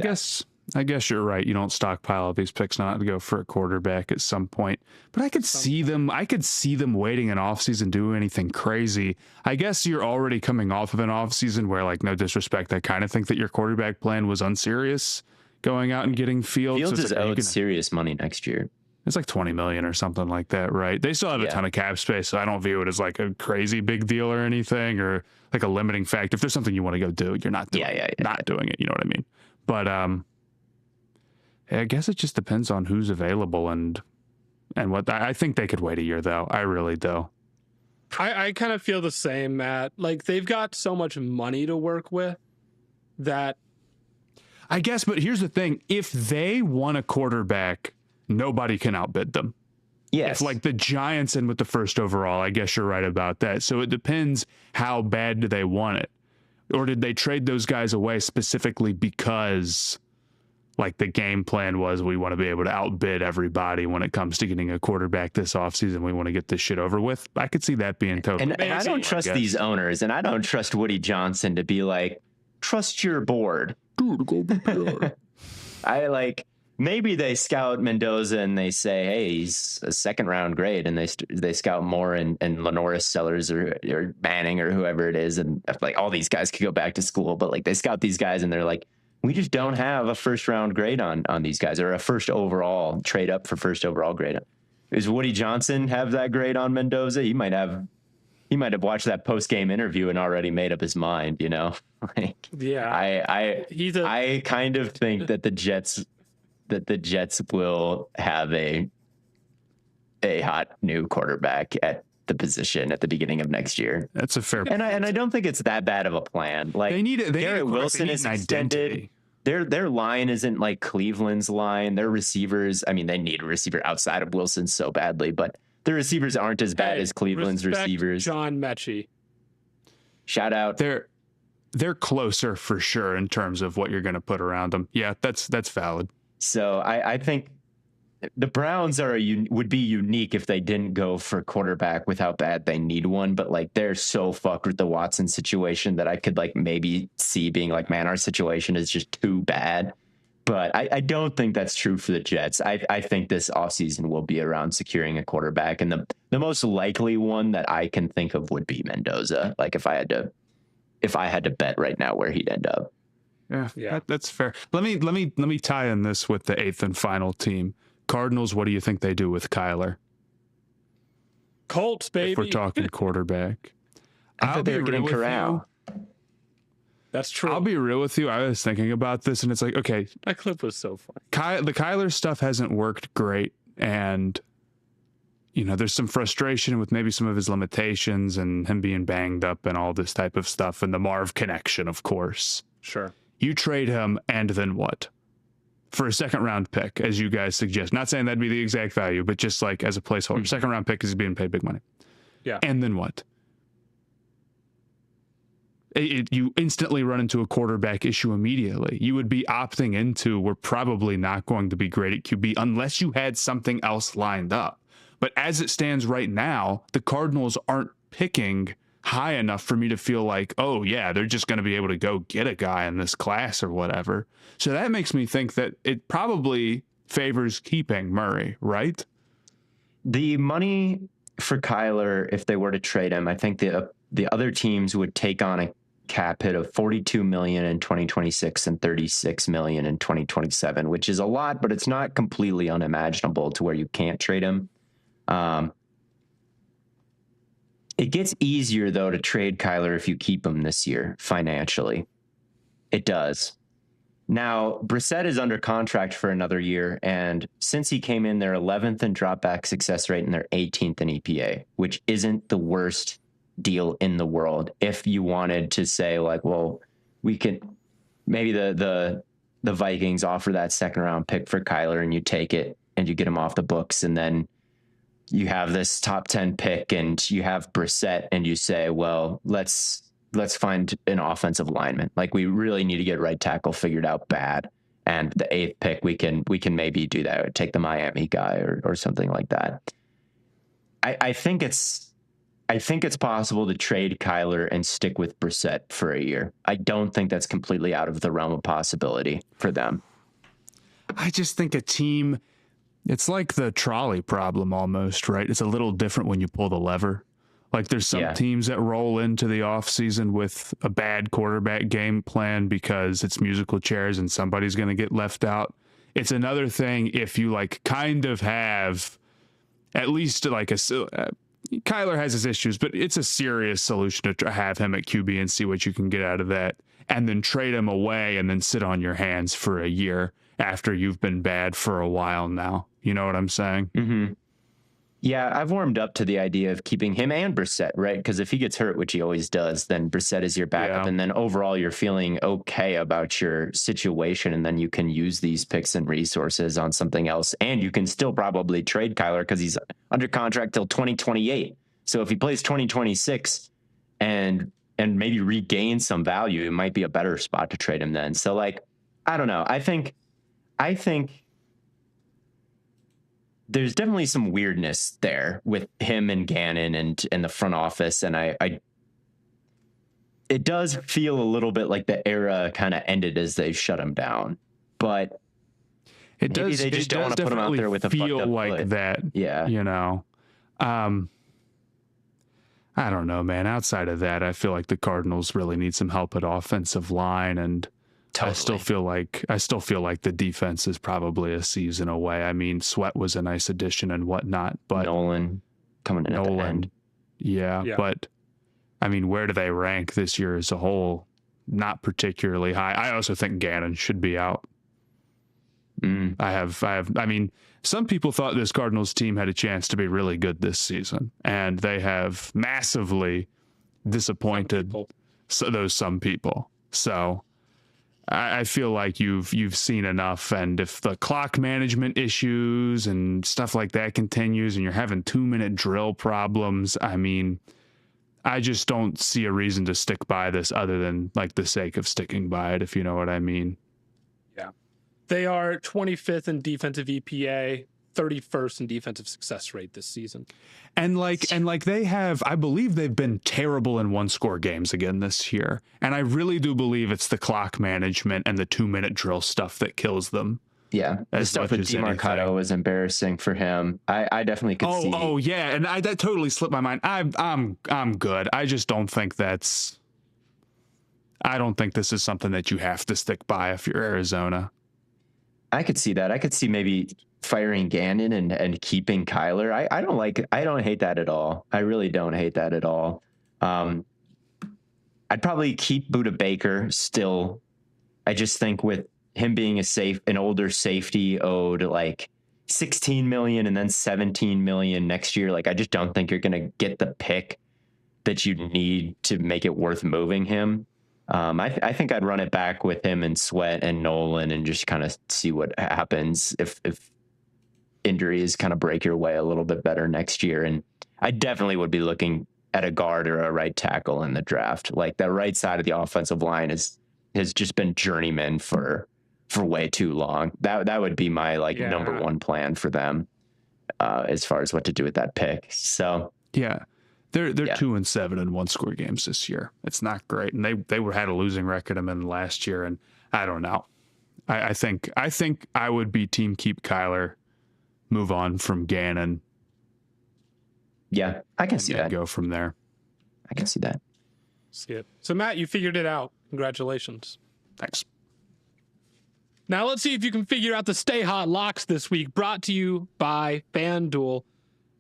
I guess you're right. You don't stockpile these picks not to go for a quarterback at some point. But I could see them waiting an offseason, do anything crazy. I guess you're already coming off of an offseason where, like, no disrespect, I kind of think that your quarterback plan was unserious, going out and getting Fields. Fields is owed serious money next year. It's like 20 million or something like that, right? They still have a ton of cap space, so I don't view it as like a crazy big deal or anything, or like a limiting factor. If there's something you want to go do, you're not doing doing it. You know what I mean? But I guess it just depends on who's available and what. I think they could wait a year, though. I really do. I kind of feel the same, Matt. Like, they've got so much money to work with that. I guess, but here's the thing. If they want a quarterback, nobody can outbid them. Yes. If like the Giants end with the first overall, I guess you're right about that. So it depends how bad do they want it. Or did they trade those guys away specifically because like the game plan was we want to be able to outbid everybody when it comes to getting a quarterback this offseason. We want to get this shit over with. I could see that being totally. And I don't trust these owners, and I don't trust Woody Johnson to be like, trust your board. Dude, go prepare. Maybe they scout Mendoza and they say, hey, he's a second round grade, and they scout Moore and Lenoris Sellers or Manning or whoever it is, and like all these guys could go back to school, but like they scout these guys and they're like, we just don't have a first round grade on these guys, or a first overall trade up for first overall grade. Does Woody Johnson have that grade on Mendoza? He might have watched that post game interview and already made up his mind, you know? Like, yeah, I kind of think that the Jets will have a hot new quarterback at the position at the beginning of next year. That's a fair point. And I don't think it's that bad of a plan. Like, Garrett Wilson is extended. Their line isn't like Cleveland's line. Their receivers, I mean, they need a receiver outside of Wilson so badly, but the receivers aren't as bad as Cleveland's receivers. John Mechie. Shout out. They're closer for sure in terms of what you're going to put around them. Yeah, that's valid. So I think the Browns would be unique if they didn't go for quarterback with how bad they need one. But like, they're so fucked with the Watson situation that I could like maybe see being like, man, our situation is just too bad. But I don't think that's true for the Jets. I think this offseason will be around securing a quarterback. And the most likely one that I can think of would be Mendoza. Like if I had to bet right now where he'd end up. Yeah. That's fair. Let me tie in this with the 8th and final team. Cardinals, what do you think they do with Kyler? Colts, baby. If we're talking quarterback. I thought they were getting Corral. That's true. I'll be real with you. I was thinking about this, and it's like, okay. That clip was so funny. The Kyler stuff hasn't worked great, and, you know, there's some frustration with maybe some of his limitations and him being banged up and all this type of stuff, and the Marv connection, of course. Sure. You trade him, and then what? For a second-round pick, as you guys suggest. Not saying that'd be the exact value, but just like as a placeholder. Mm-hmm. Second-round pick is being paid big money. Yeah. And then what? You instantly run into a quarterback issue immediately. You would be opting into, we're probably not going to be great at QB unless you had something else lined up. But as it stands right now, the Cardinals aren't picking high enough for me to feel like, oh yeah, they're just going to be able to go get a guy in this class or whatever. So that makes me think that it probably favors keeping Murray, right? The money for Kyler, if they were to trade him, I think the other teams would take on a cap hit of $42 million in 2026 and $36 million in 2027, which is a lot, but it's not completely unimaginable to where you can't trade him. It gets easier, though, to trade Kyler if you keep him this year financially. It does. Now, Brissett is under contract for another year, and since he came in, they're 11th in dropback success rate and they're 18th in EPA, which isn't the worst deal in the world. If you wanted to say, like, well, we could maybe the Vikings offer that second round pick for Kyler and you take it and you get him off the books, and then you have this top 10 pick and you have Brissett and you say, well, let's find an offensive lineman. Like, we really need to get right tackle figured out bad. And the 8th pick, we can maybe do that, or take the Miami guy or something like that. I think it's possible to trade Kyler and stick with Brissett for a year. I don't think that's completely out of the realm of possibility for them. I just think a team, it's like the trolley problem almost, right? It's a little different when you pull the lever. Like, there's some teams that roll into the offseason with a bad quarterback game plan because it's musical chairs and somebody's going to get left out. It's another thing if you like kind of have at least like Kyler has his issues, but it's a serious solution to have him at QB and see what you can get out of that, and then trade him away and then sit on your hands for a year after you've been bad for a while now. You know what I'm saying? Mm-hmm. Yeah, I've warmed up to the idea of keeping him and Brissett, right? Because if he gets hurt, which he always does, then Brissett is your backup. Yeah. And then overall, you're feeling okay about your situation. And then you can use these picks and resources on something else. And you can still probably trade Kyler because he's under contract till 2028. So if he plays 2026 and maybe regain some value, it might be a better spot to trade him then. So, like, I don't know. I think there's definitely some weirdness there with him and Gannon and the front office. And it does feel a little bit like the era kind of ended as they shut him down, but it does. They just don't want to put him out there with a feel fucked up like foot. that. Yeah. You know, I don't know, man. Outside of that, I feel like the Cardinals really need some help at offensive line, and totally. I still feel like the defense is probably a season away. I mean, Sweat was a nice addition and whatnot, but Nolan coming in at the end. Yeah, but I mean, where do they rank this year as a whole? Not particularly high. I also think Gannon should be out. I mean, some people thought this Cardinals team had a chance to be really good this season, and they have massively disappointed some people. So I feel like you've seen enough, and if the clock management issues and stuff like that continues, and you're having 2-minute drill problems, I mean, I just don't see a reason to stick by this other than like the sake of sticking by it, if you know what I mean. Yeah, they are 25th in defensive EPA, 31st in defensive success rate this season. And they have, I believe they've been terrible in 1-score games again this year. And I really do believe it's the clock management and the 2-minute drill stuff that kills them. Yeah. The stuff with DeMarcado was embarrassing for him. I definitely could see. Oh yeah. And that totally slipped my mind. I'm good. I just don't think this is something that you have to stick by if you're Arizona. I could see that. I could see maybe firing Gannon and keeping Kyler. I don't hate that at all. I really don't hate that at all. I'd probably keep Budda Baker still. I just think with him being an older safety owed like $16 million and then $17 million next year, like I just don't think you're gonna get the pick that you need to make it worth moving him. I think I'd run it back with him and Sweat and Nolan and just kind of see what happens if injuries kind of break your way a little bit better next year. And I definitely would be looking at a guard or a right tackle in the draft. Like the right side of the offensive line has just been journeyman for way too long. That would be my number one plan for them as far as what to do with that pick. So yeah. They're 2-7 in 1-score games this year. It's not great, and they had a losing record in last year. And I don't know. I think I would be team keep Kyler, move on from Gannon. Yeah, I can see that. Go from there. I can see that. See it. So Matt, you figured it out. Congratulations. Thanks. Now let's see if you can figure out the Stay Hot locks this week. Brought to you by FanDuel.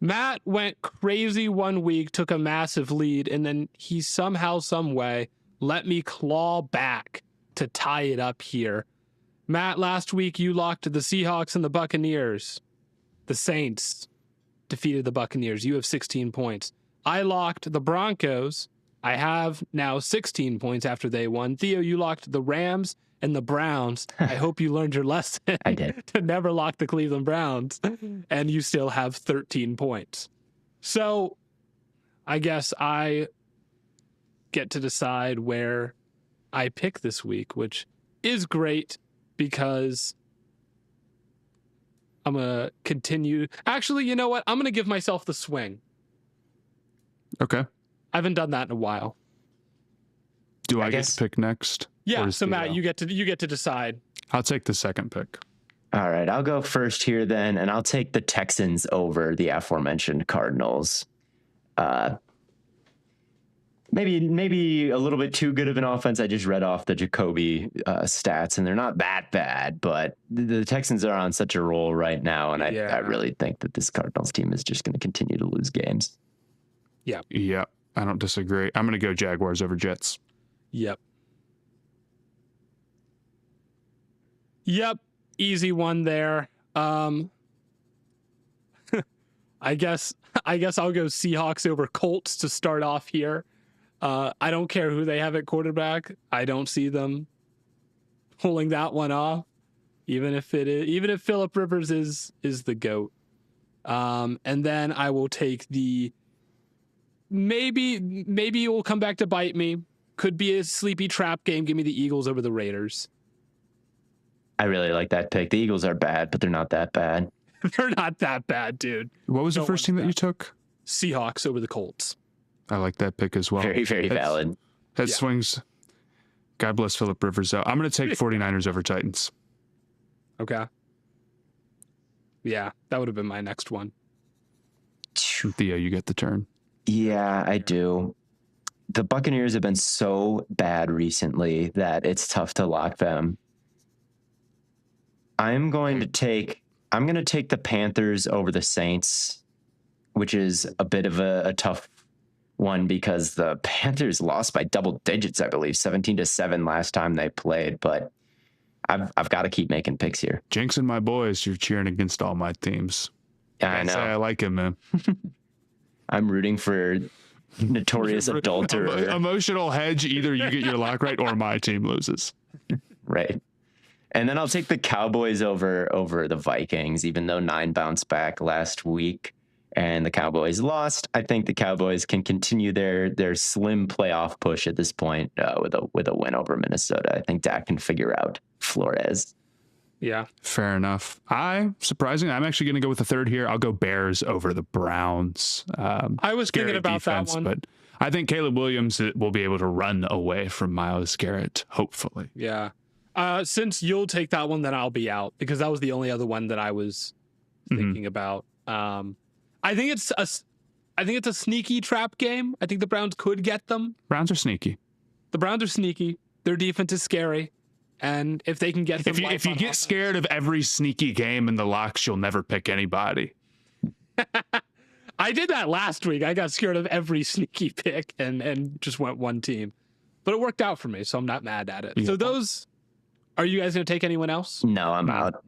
Matt went crazy one week, took a massive lead, and then he somehow, some way, let me claw back to tie it up here. Matt, last week you locked the Seahawks and the Buccaneers. The Saints defeated the Buccaneers. You have 16 points. I locked the Broncos. I have now 16 points after they won. Theo, you locked the Rams and the Browns. I hope you learned your lesson. I did. To never lock the Cleveland Browns. And you still have 13 points. So I guess I get to decide where I pick this week, which is great because I'm going to continue. Actually, you know what? I'm going to give myself the swing. Okay. I haven't done that in a while. Do I get to pick next? Yeah, so Matt, you get to decide. I'll take the second pick. All right, I'll go first here then, and I'll take the Texans over the aforementioned Cardinals. maybe a little bit too good of an offense. I just read off the Jacoby stats, and they're not that bad, but the Texans are on such a roll right now, and I really think that this Cardinals team is just going to continue to lose games. Yeah, I don't disagree. I'm going to go Jaguars over Jets. Yep, easy one there. I guess I'll go Seahawks over Colts to start off here. I don't care who they have at quarterback. I don't see them pulling that one off, even if Phillip Rivers is the GOAT. And then I will take the maybe it will come back to bite me. Could be a sleepy trap game. Give me the Eagles over the Raiders. I really like that pick. The Eagles are bad, but they're not that bad. They're not that bad, dude. What was the first team that you took? Seahawks over the Colts. I like that pick as well. Very, very valid. That swings. God bless Phillip Rivers, though. I'm going to take 49ers over Titans. Okay. Yeah, that would have been my next one. Theo, you get the turn. Yeah, I do. The Buccaneers have been so bad recently that it's tough to lock them. I'm going to take the Panthers over the Saints, which is a bit of a tough one because the Panthers lost by double digits, I believe, 17-7 last time they played. But I've got to keep making picks here. Jinx and my boys, you're cheering against all my teams. I know. I like him, man. I'm rooting for notorious adulterer. Emotional hedge. Either you get your lock right or my team loses. Right. And then I'll take the Cowboys over the Vikings, even though 9 bounced back last week and the Cowboys lost. I think the Cowboys can continue their slim playoff push at this point with a win over Minnesota. I think Dak can figure out Flores. Yeah. Fair enough. I'm actually going to go with the third here. I'll go Bears over the Browns. I was thinking about defense, that one. But I think Caleb Williams will be able to run away from Myles Garrett, hopefully. Yeah. Since you'll take that one, then I'll be out because that was the only other one that I was thinking about. I think it's a sneaky trap game. I think the Browns could get them. Browns are sneaky. The Browns are sneaky. Their defense is scary. And if they can get them, if you get scared of every sneaky game in the locks, you'll never pick anybody. I did that last week. I got scared of every sneaky pick and just went one team, but it worked out for me, so I'm not mad at it. Yeah. So those, are you guys going to take anyone else? No, I'm out.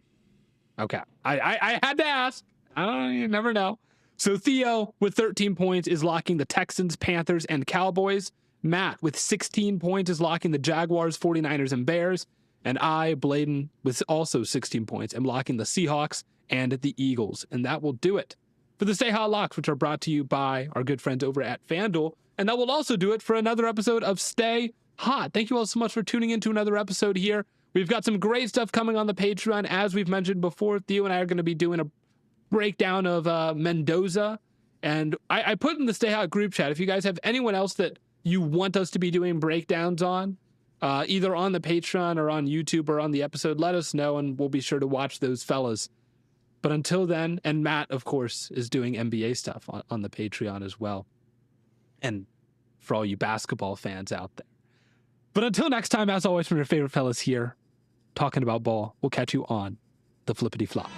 Okay, I had to ask. You never know. So Theo with 13 points is locking the Texans, Panthers, and Cowboys. Matt with 16 points is locking the Jaguars, 49ers, and Bears. And I, Blaiden, with also 16 points, am locking the Seahawks and the Eagles. And that will do it for the Stay Hot Locks, which are brought to you by our good friends over at FanDuel. And that will also do it for another episode of Stay Hot. Thank you all so much for tuning into another episode here. We've got some great stuff coming on the Patreon. As we've mentioned before, Theo and I are going to be doing a breakdown of Mendoza. And I put in the Stay Hot group chat, if you guys have anyone else that you want us to be doing breakdowns on, either on the Patreon or on YouTube or on the episode, let us know and we'll be sure to watch those fellas. But until then, and Matt, of course, is doing NBA stuff on the Patreon as well. And for all you basketball fans out there. But until next time, as always, from your favorite fellas here, talking about ball, we'll catch you on the Flippity Flop.